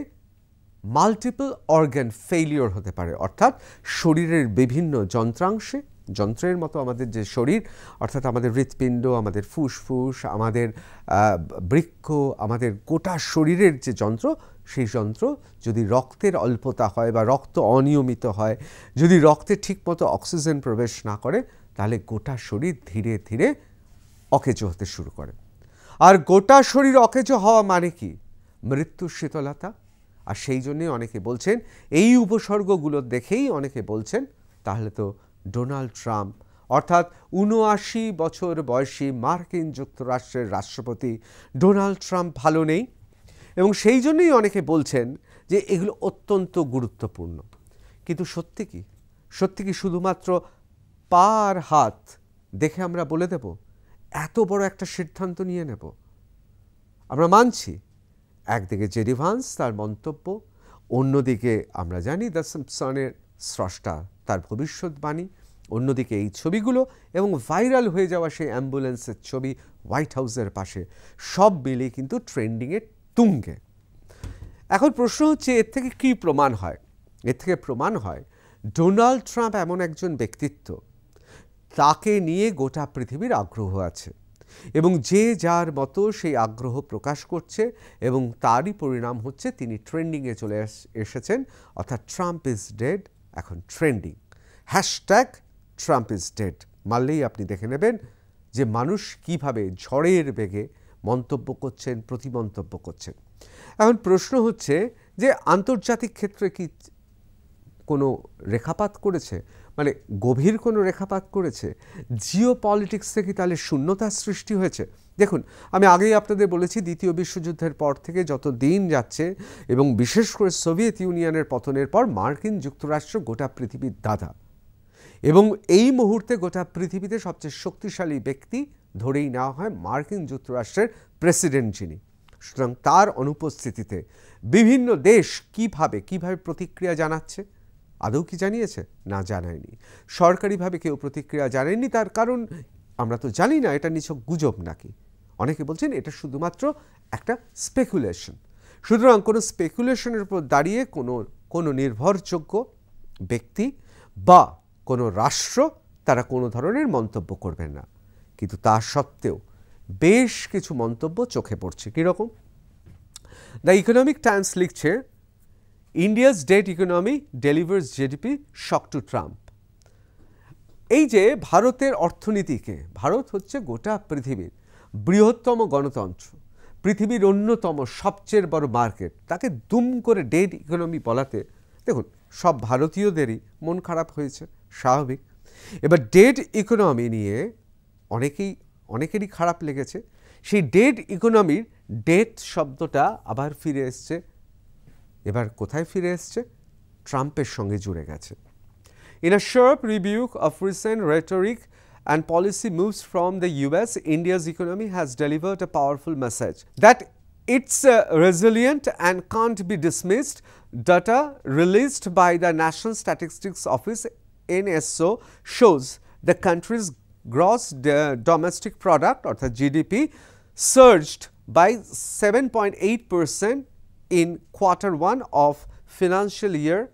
Speaker 1: মাল্টিপল অর্গান ফেইলিওর হতে পারে। অর্থাৎ শরীরের বিভিন্ন যন্ত্রাংশে, যন্ত্রের মতো আমাদের যে শরীর, অর্থাৎ আমাদের হৃৎপিণ্ড, আমাদের ফুসফুস, আমাদের বৃক্ক, আমাদের গোটা শরীরের যে যন্ত্র, সেই যন্ত্র যদি রক্তের অল্পতা হয় বা রক্ত অনিয়মিত হয়, যদি রক্তে ঠিকমতো অক্সিজেন প্রবেশ না করে, তাহলে গোটা শরীর ধীরে ধীরে অকেজো হতে শুরু করে। আর গোটা শরীর অকেজো হওয়া মানে কি? মৃত্যুর শীতলতা। আর সেই জন্যে অনেকে বলছেন, এই উপসর্গগুলো দেখেই অনেকে বলছেন তাহলে তো ডোনাল্ড ট্রাম্প, অর্থাৎ ৭৯ বছর বয়সী মার্কিন যুক্তরাষ্ট্রের রাষ্ট্রপতি ডোনাল্ড ট্রাম্প ভালো নেই। এবং সেই জন্যই অনেকে বলছেন যে এগুলো অত্যন্ত গুরুত্বপূর্ণ। কিন্তু সত্যি কি শুধুমাত্র পা আর হাত দেখে আমরা বলে দেব এত বড় একটা সিদ্ধান্ত নিয়ে নেব? আমরা মানছি একদিকে জেডি ভান্স তার মন্তব্য, অন্যদিকে আমরা জানি দ্য সিম্পসনের স্রষ্টা তার ভবিষ্যৎবাণী, অন্যদিকে এই ছবিগুলো এবং ভাইরাল হয়ে যাওয়া সেই অ্যাম্বুলেন্সের ছবি হোয়াইট হাউসের পাশে, সব মিলিয়ে কিন্তু ট্রেন্ডিংয়ের তুঙ্গে। এখন প্রশ্ন হচ্ছে এর থেকে কী প্রমাণ হয়? এর থেকে প্রমাণ হয় ডোনাল্ড ট্রাম্প এমন একজন ব্যক্তিত্ব, তাকে নিয়ে গোটা পৃথিবীর আগ্রহ আছে এবং যে যার মতো সেই আগ্রহ প্রকাশ করছে এবং তারই পরিণাম হচ্ছে তিনি ট্রেন্ডিংয়ে চলে এসেছেন। অর্থাৎ ট্রাম্প ইজ ডেড এখন trending. Hashtag Trump is dead মারলেই আপনি দেখে নেবেন যে মানুষ কিভাবে ঝড়ের বেগে মন্তব্য করছেন, প্রতিমন্তব্য করছেন। এখন প্রশ্ন হচ্ছে যে আন্তর্জাতিক ক্ষেত্রে কি কোনো রেখাপাত করেছে, মানে গভীর কোনো রেখাপাত করেছে? জিও পলিটিক্স থেকে তাহলে শূন্যতার সৃষ্টি হয়েছে? দেখুন, আমি আগেই আপনাদের বলেছি দ্বিতীয় বিশ্বযুদ্ধের পর থেকে যত দিন যাচ্ছে এবং বিশেষ করে সোভিয়েত ইউনিয়নের পতনের পর মার্কিন যুক্তরাষ্ট্র গোটা পৃথিবীর দাদা এবং এই মুহূর্তে গোটা পৃথিবীতে সবচেয়ে শক্তিশালী ব্যক্তি ধরেই নেওয়া হয় মার্কিন যুক্তরাষ্ট্রের প্রেসিডেন্ট যিনি। সুতরাং তার অনুপস্থিতিতে বিভিন্ন দেশ কিভাবে প্রতিক্রিয়া জানাচ্ছে? আদৌ কি জানিয়েছে? না, জানায়নি। সরকারিভাবে কেউ প্রতিক্রিয়া জানায়নি। তার কারণ আমরা তো জানি না এটা নিছক গুজব নাকি। অনেকে বলছেন এটা শুধুমাত্র একটা স্পেকুলেশন। সুতরাং কোনো স্পেকুলেশনের উপর দাঁড়িয়ে কোনো নির্ভরযোগ্য ব্যক্তি বা কোনো রাষ্ট্র তারা কোনো ধরনের মন্তব্য করবেন না। কিন্তু তা সত্ত্বেও বেশ কিছু মন্তব্য চোখে পড়ছে। কীরকম? দ্য ইকোনমিক টাইমস লিখছে, India's dead economy delivers GDP shock to Trump. এই যে ভারতের অর্থনীতিকে, ভারত হচ্ছে গোটা পৃথিবীর বৃহত্তম গণতন্ত্র, পৃথিবীর অন্যতম সবচেয়ে বড় মার্কেট, তাকে দুম করে ডেড ইকোনমি বলাতে দেখুন সব ভারতীয়দেরই মন খারাপ হয়েছে, স্বাভাবিক। এবার ডেড ইকোনমি নিয়ে অনেকেরই খারাপ লেগেছে। সেই ডেড ইকোনমির ডেথ শব্দটা আবার ফিরে এসছে। এবার কোথায় ফিরে এসছে? ট্রাম্পের সঙ্গে জুড়ে গেছে। In a sharp rebuke of recent rhetoric and policy moves from the US, India's economy has delivered a powerful message that it's resilient and can't be dismissed. Data released by the National Statistics Office NSO shows the country's gross domestic product or the GDP surged by 7.8% in Q1 of financial year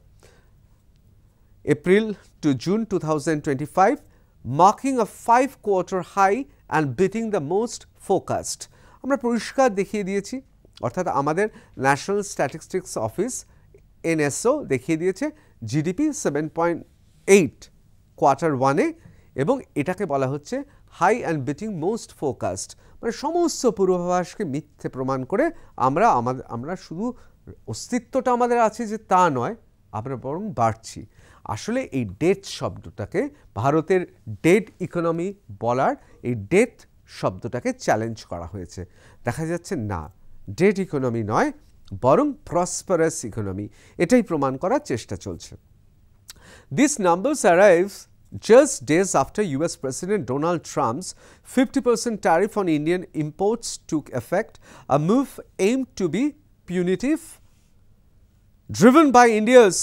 Speaker 1: April to June 2025, marking a 5-quarter high and beating the most forecast. আমরা পরিষ্কার দেখিয়ে দিয়েছি, অর্থাৎ আমাদের national statistics office NSO দেখিয়ে দিয়েছে GDP 7.8 Q1-এ, এবং এটাকে বলা হচ্ছে high and beating most focused, মানে সমস্ত পূর্বাভাসকে মিথ্যে প্রমাণ করে আমরা শুধু অস্তিত্বটা আমাদের আছে যে তা নয়, আমরা বরং বাড়ছি। আসলে এই ডেট শব্দটাকে, ভারতের ডেড ইকোনমি বলার এই ডেট শব্দটাকে চ্যালেঞ্জ করা হয়েছে। দেখা যাচ্ছে না, ডেড ইকোনমি নয়, বরং প্রসপারাস ইকোনমি, এটাই প্রমাণ করার চেষ্টা চলছে। These numbers arrive just days after US President Donald Trump's 50% tariff on Indian imports took effect, a move aimed to be punitive, driven by India's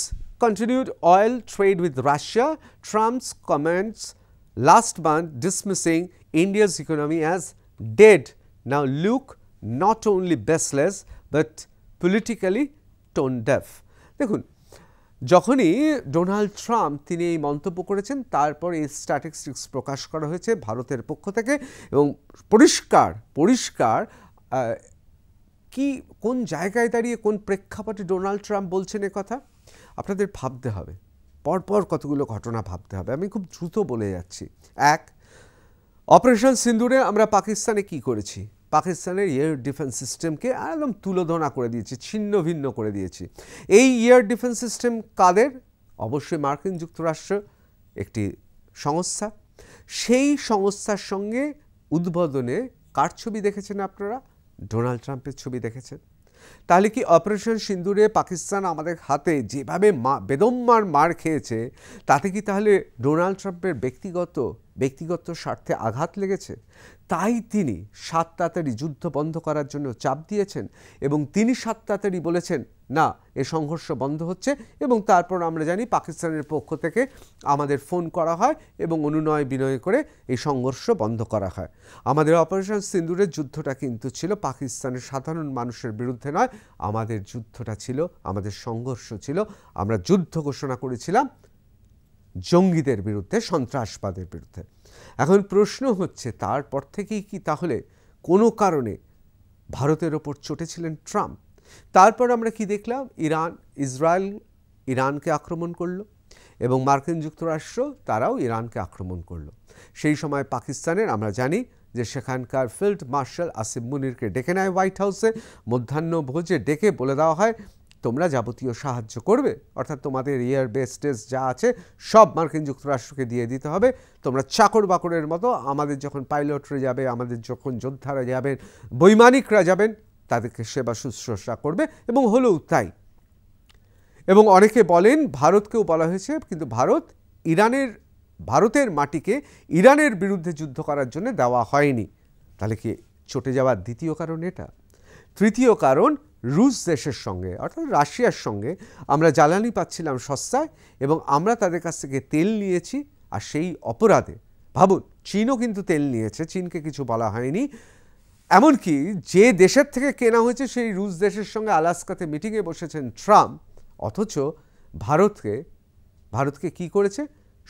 Speaker 1: continued oil trade with Russia. Trump's comments last month dismissing India's economy as dead now look not only baseless but politically tone deaf. দেখুন, যখনই Donald Trump তিনি এই মন্তব্য করেছেন, তারপর এই statistics প্রকাশ করা হয়েছে ভারতের পক্ষ থেকে, এবং পরিষ্কার কি কোন জায়গায় দাঁড়িয়ে কোন প্রেক্ষাপটে ডোনাল্ড ট্রাম্প বলছেন এ কথা আপনাদের ভাবতে হবে, পরপর কতগুলো ঘটনা ভাবতে হবে। আমি খুব দ্রুত বলে যাচ্ছি। এক, অপারেশন সিন্দুরে আমরা পাকিস্তানে কি করেছি? পাকিস্তানের এয়ার ডিফেন্স সিস্টেমকে একদম তুলোধনা করে দিয়েছি, ছিন্ন ভিন্ন করে দিয়েছি। এই এয়ার ডিফেন্স সিস্টেম কাদের? অবশ্যই মার্কিন যুক্তরাষ্ট্র একটি সংস্থা। সেই সংস্থার সঙ্গে উদ্বোধনে কার ছবি দেখেছেন আপনারা? ডোনাল্ড ট্রাম্পের ছবি দেখেছেন। তাহলে কি অপারেশন সিন্দুরে পাকিস্তান আমাদের হাতে যেভাবে বেদমমার মার খেয়েছে, তাতে কি তাহলে ডোনাল্ড ট্রাম্পের ব্যক্তিগত স্বার্থে আঘাত লেগেছে? তাই তিনি 7 তাড়াতাড়ি যুদ্ধ বন্ধ করার জন্য চাপ দিয়েছেন, এবং তিনি 7 তাড়াতাড়ি বলেছেন না, এ সংঘর্ষ বন্ধ হচ্ছে, এবং তারপর আমরা জানি পাকিস্তানের পক্ষ থেকে আমাদের ফোন করা হয় এবং অনুনয় বিনয় করে এই সংঘর্ষ বন্ধ করা হয়। আমাদের অপারেশন সিন্দুরের যুদ্ধটা কিন্তু ছিল পাকিস্তানের সাধারণ মানুষের বিরুদ্ধে নয়, আমাদের যুদ্ধটা ছিল, আমাদের সংঘর্ষ ছিল, আমরা যুদ্ধ ঘোষণা করেছিলাম জঙ্গিদের বিরুদ্ধে, সন্ত্রাসবাদের বিরুদ্ধে। এখন প্রশ্ন হচ্ছে, তারপর থেকেই কি তাহলে কোনো কারণে ভারতের ওপর চটেছিলেন ট্রাম্প? তারপর আমরা কি দেখলাম? ইসরায়েল ইরানকে আক্রমণ করলো, এবং মার্কিন যুক্তরাষ্ট্র তারাও ইরানকে আক্রমণ করলো। সেই সময় পাকিস্তানের আমরা জানি যে সেখানকার ফিল্ড মার্শাল আসিম মুনিরকে ডেকে নেয় হোয়াইট হাউসে, মধ্যাহ্ন ভোজে ডেকে বলে দেওয়া হয় তোমরা যাবতীয় সাহায্য করবে, অর্থাৎ তোমাদের এয়ার বেসটেস যা আছে সব মার্কিন যুক্তরাষ্ট্রকে দিয়ে দিতে হবে, তোমরা চাকর বাকরের মতো আমাদের যখন পাইলটরা যাবে, আমাদের যখন যোদ্ধারা যাবেন, বৈমানিকরা যাবেন, তাদেরকে সেবা শুশ্রূষা করবে, এবং হলেও তাই। এবং অনেকে বলেন ভারতকেও বলা হয়েছে, কিন্তু ভারতের মাটিকে ইরানের বিরুদ্ধে যুদ্ধ করার জন্য দেওয়া হয়নি। তাহলে কি চটে যাওয়ার দ্বিতীয় কারণ এটা? তৃতীয় কারণ, রুশ দেশের সঙ্গে অর্থাৎ রাশিয়ার সঙ্গে আমরা জ্বালানি পাচ্ছিলাম সস্তায়, এবং আমরা তাদের কাছ থেকে তেল নিয়েছি, আর সেই অপরাধে ভাবুন চীনও কিন্তু তেল নিয়েছে, চীনকে কিছু বলা হয়নি। এমনকি যে দেশের থেকে কেনা হয়েছে সেই রুশ দেশের সঙ্গে আলাস্কাতে মিটিংয়ে বসেছেন ট্রাম্প, অথচ ভারতকে কি করেছে?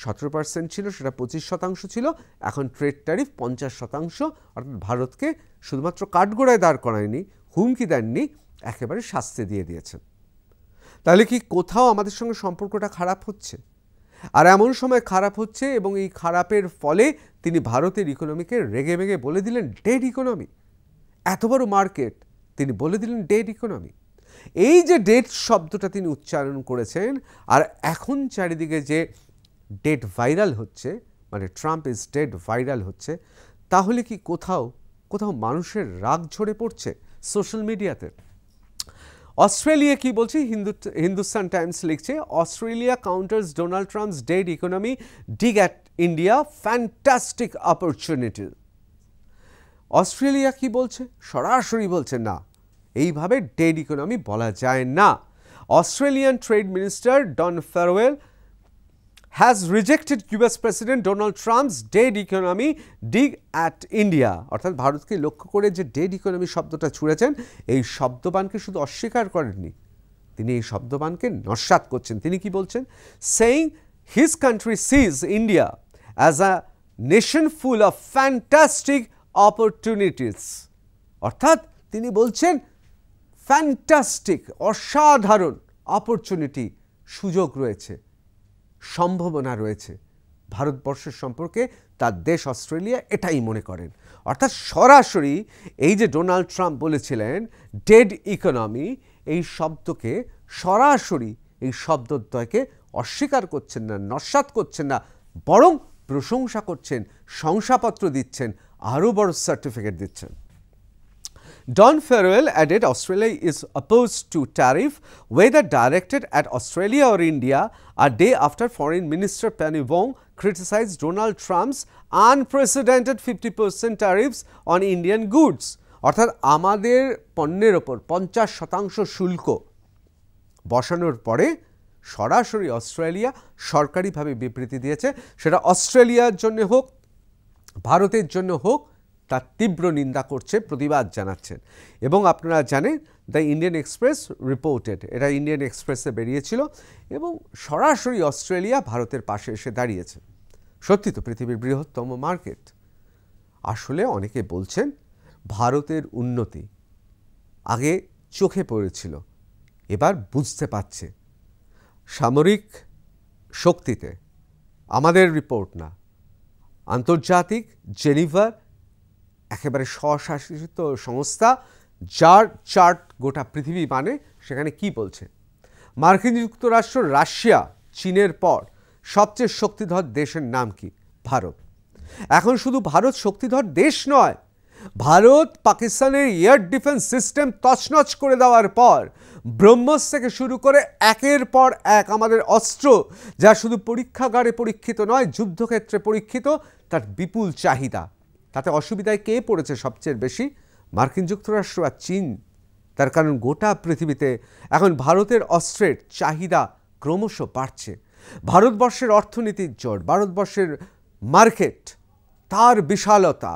Speaker 1: 17% ছিল, সেটা 25% ছিল, এখন ট্রেড ট্যারিফ 50%, অর্থাৎ ভারতকে শুধুমাত্র কাঠগোড়ায় দাঁড় করায়নি, হুমকি দেননি, একেবারে শাস্তি দিয়ে দিয়েছেন। তাহলে কি কোথাও আমাদের সঙ্গে সম্পর্কটা খারাপ হচ্ছে? আর এমন সময় খারাপ হচ্ছে, এবং এই খারাপের ফলে তিনি ভারতের ইকোনমিকে রেগে মেগে বলে দিলেন ডেড ইকোনমি। এত বড় মার্কেট, তিনি বলে দিলেন ডেড ইকোনমি। এই যে ডেড শব্দটা তিনি উচ্চারণ করেছেন, আর এখন চারিদিকে যে ডেড ভাইরাল হচ্ছে, মানে ট্রাম্প ইজ ডেড ভাইরাল হচ্ছে, তাহলে কি কোথাও মানুষের রাগ ঝরে পড়ছে সোশ্যাল মিডিয়াতে? অস্ট্রেলিয়া কি বলছে? হিন্দুস্তান টাইমস লিখছে, Australia counters Donald Trump's dead economy, dig at India, fantastic opportunity. Australia কি বলছে? সরাসরি বলছে না, এইভাবে ডেড ইকোনমি বলা যায় না। Australian Trade Minister Don Farrell has rejected US President Donald Trump's dead economy dig at India অর্থাৎ ভারতকে লক্ষ্য করে যে ডেড ইকোনমি শব্দটা ছুঁড়েছেন এই শব্দবানকে শুধু অস্বীকার করেননি, তিনি এই শব্দবানকে নস্যাৎ করছেন। তিনি কি বলছেন? saying his country sees India as a nation full of fantastic opportunities অর্থাৎ তিনি বলছেন ফ্যান্টাস্টিক অসাধারণ অপরচুনিটি সুযোগ রয়েছে, সম্ভাবনা রয়েছে ভারতবর্ষের সম্পর্কে তার দেশ অস্ট্রেলিয়া এটাই মনে করেন। অর্থাৎ সরাসরি এই যে ডোনাল্ড ট্রাম্প বলেছিলেন ডেড ইকোনমি, এই শব্দকে সরাসরি এই শব্দদ্বয়কে অস্বীকার করছেন না, নস্যাৎ করছেন না, বরং প্রশংসা করছেন, শংসাপত্র দিচ্ছেন, আরও বড় সার্টিফিকেট দিচ্ছেন। Don Farrell added Australia is opposed to tariff whether directed at Australia or India a day after Foreign Minister Penny Wong criticized Donald Trump's unprecedented 50% tariffs on Indian goods অর্থাৎ আমাদের পণ্যের ওপর 50% শুল্ক বসানোর পরে সরাসরি অস্ট্রেলিয়া সরকারিভাবে বিবৃতি দিয়েছে, সেটা অস্ট্রেলিয়ার জন্য হোক ভারতের জন্য হোক তার তীব্র নিন্দা করছে, প্রতিবাদ জানাচ্ছেন। এবং আপনারা জানেন দ্য ইন্ডিয়ান এক্সপ্রেস রিপোর্টেড, এটা ইন্ডিয়ান এক্সপ্রেসে বেরিয়েছিল এবং সরাসরি অস্ট্রেলিয়া ভারতের পাশে এসে দাঁড়িয়েছে। সত্যি তো পৃথিবীর বৃহত্তম মার্কেট। আসলে অনেকে বলছেন ভারতের উন্নতি আগে চোখে পড়েছিল, এবার বুঝতে পারছে সামরিক শক্তিতে, আমাদের রিপোর্ট না, আন্তর্জাতিক জেনিভার একেবারে স্বশাসিত সংস্থা যার চার্ট গোটা পৃথিবী মানে, সেখানে কি বলছে? মার্কিন যুক্তরাষ্ট্র, রাশিয়া, চীনের পর সবচেয়ে শক্তিধর দেশের নাম কি? ভারত। এখন শুধু ভারত শক্তিধর দেশ নয়, ভারত পাকিস্তানের এয়ার ডিফেন্স সিস্টেম তছনছ করে দেওয়ার পর ব্রহ্মস থেকে শুরু করে একের পর এক আমাদের অস্ত্র, যা শুধু পরীক্ষাগারে পরীক্ষিত নয়, যুদ্ধক্ষেত্রে পরীক্ষিত, তার বিপুল চাহিদা। তাতে অসুবিধায় কে পড়েছে সবচেয়ে বেশি? মার্কিন যুক্তরাষ্ট্র আর চীন। তার কারণ গোটা পৃথিবীতে এখন ভারতের অস্ত্রের চাহিদা ক্রমশ বাড়ছে। ভারতবর্ষের অর্থনীতির জোর, ভারতবর্ষের মার্কেট, তার বিশালতা,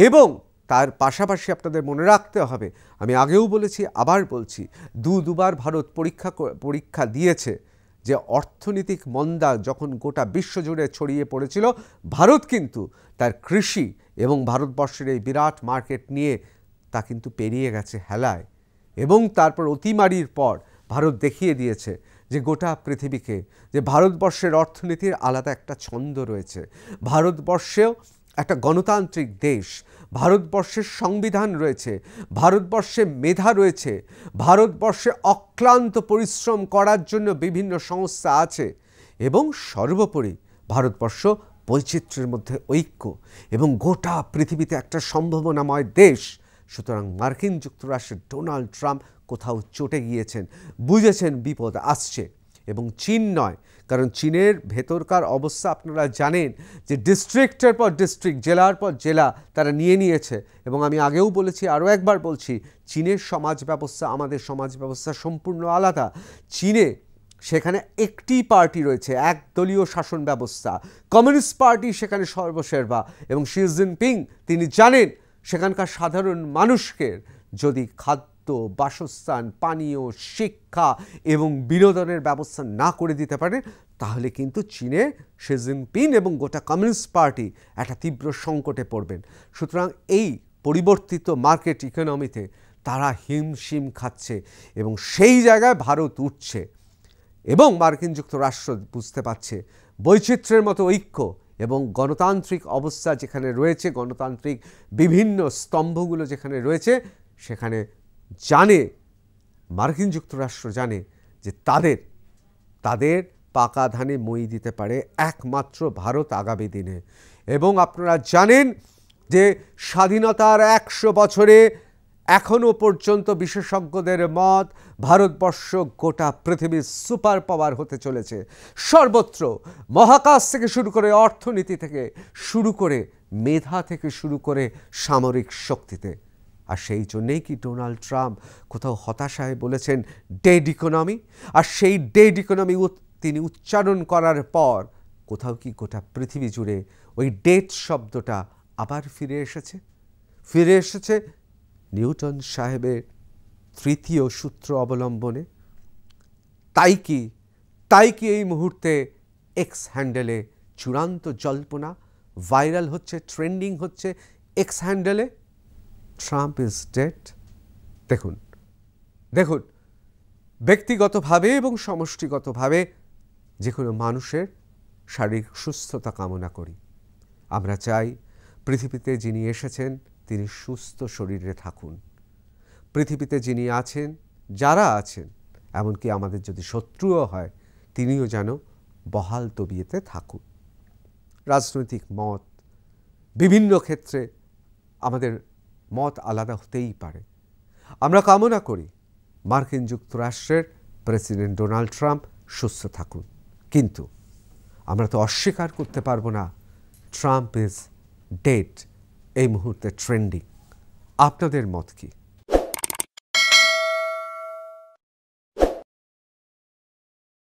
Speaker 1: এবং তার পাশাপাশি আপনাদের মনে রাখতে হবে, আমি আগেও বলেছি আবার বলছি, দুবার ভারত পরীক্ষা দিয়েছে যে অর্থনৈতিক মন্দা যখন গোটা বিশ্বজুড়ে ছড়িয়ে পড়েছিল, ভারত কিন্তু তার কৃষি এবং ভারতবর্ষের এই বিরাট মার্কেট নিয়ে তা কিন্তু পেরিয়ে গেছে হেলায়। এবং তারপর অতিমারির পর ভারত দেখিয়ে দিয়েছে যে গোটা পৃথিবীকে যে ভারতবর্ষের অর্থনীতির আলাদা একটা ছন্দ রয়েছে, ভারতবর্ষেও একটা গণতান্ত্রিক দেশ, ভারতবর্ষের সংবিধান রয়েছে, ভারতবর্ষে মেধা রয়েছে, ভারতবর্ষে অক্লান্ত পরিশ্রম করার জন্য বিভিন্ন সংস্থা আছে, এবং সর্বোপরি ভারতবর্ষ বৈচিত্র্যের মধ্যে ঐক্য এবং গোটা পৃথিবীতে একটা সম্ভাবনাময় দেশ। সুতরাং মার্কিন যুক্তরাষ্ট্রের ডোনাল্ড ট্রাম্প কোথাও চটে গিয়েছেন, বুঝেছেন বিপদ আসছে। এবং চীন নয়, কারণ চীনের ভেতরকার অবস্থা আপনারা জানেন যে ডিস্ট্রিক্টের পর ডিস্ট্রিক্ট, জেলার পর জেলা তারা নিয়ে নিয়েছে। এবং আমি আগেও বলেছি, আরও একবার বলছি, চীনের সমাজ ব্যবস্থা আমাদের সমাজ ব্যবস্থা সম্পূর্ণ আলাদা। চীনে সেখানে একটি পার্টি রয়েছে, একদলীয় শাসন ব্যবস্থা, কমিউনিস্ট পার্টি সেখানে সর্বসের্বা, এবং শি জিনপিং তিনি জানেন সেখানকার সাধারণ মানুষকে যদি খাদ্য, বাসস্থান, পানীয়, শিক্ষা এবং বিনোদনের ব্যবস্থা না করে দিতে পারে, তাহলে কিন্তু চীনে শি জিনপিং এবং গোটা কমিউনিস্ট পার্টি একটা তীব্র সংকটে পড়বেন। সুতরাং এই পরিবর্তিত মার্কেট ইকোনমিতে তারা হিমশিম খাচ্ছে এবং সেই জায়গায় ভারত উঠছে। এবং মার্কিন যুক্তরাষ্ট্র বুঝতে পারছে বৈচিত্র্যের মতো ঐক্য এবং গণতান্ত্রিক অবস্থা যেখানে রয়েছে, গণতান্ত্রিক বিভিন্ন স্তম্ভগুলো যেখানে রয়েছে, সেখানে জানে মার্কিন যুক্তরাষ্ট্র জানে যে তাদের পাকা ধানে মই দিতে পারে একমাত্র ভারত আগামী দিনে। এবং আপনারা জানেন যে স্বাধীনতার 100 বছরে এখনও পর্যন্ত বিশেষজ্ঞদের মত ভারতবর্ষ গোটা পৃথিবীর সুপার পাওয়ার হতে চলেছে। সর্বত্র মহাকাশ থেকে শুরু করে, অর্থনীতি থেকে শুরু করে, মেধা থেকে শুরু করে সামরিক শক্তিতে। আর সেই জন্যেই কি ডোনাল্ড ট্রাম্প কোথাও হতাশায় বলেছেন ডেড ইকোনমি? আর সেই ডেড ইকোনমি তিনি উচ্চারণ করার পর কোথাও কি গোটা পৃথিবী জুড়ে ওই ডেথ শব্দটা আবার ফিরে এসেছে নিউটন সাহেবের তৃতীয় সূত্র অবলম্বনে? তাই কি এই মুহূর্তে এক্স হ্যান্ডেলে চূড়ান্ত জল্পনা ভাইরাল হচ্ছে, ট্রেন্ডিং হচ্ছে এক্স হ্যান্ডেলে, ট্রাম্প ইজ ডেড? দেখুন ব্যক্তিগতভাবে এবং সমষ্টিগতভাবে যে কোনো মানুষের শারীরিক সুস্থতা কামনা করি। আমরা চাই পৃথিবীতে যিনি এসেছেন তিনি সুস্থ শরীরে থাকুন। পৃথিবীতে যিনি আছেন, যারা আছেন, এমনকি আমাদের যদি শত্রুও হয়, তিনিও যেন বহাল তবিয়তে থাকুন। রাজনৈতিক মত বিভিন্ন ক্ষেত্রে আমাদের মত আলাদা হতেই পারে। আমরা কামনা করি মার্কিন যুক্তরাষ্ট্রের প্রেসিডেন্ট ডোনাল্ড ট্রাম্প সুস্থ থাকুন, কিন্তু আমরা তো অস্বীকার করতে পারবো না ট্রাম্প ইজ ডেড এই মুহূর্তে ট্রেন্ডিং। আপনাদের মত কি?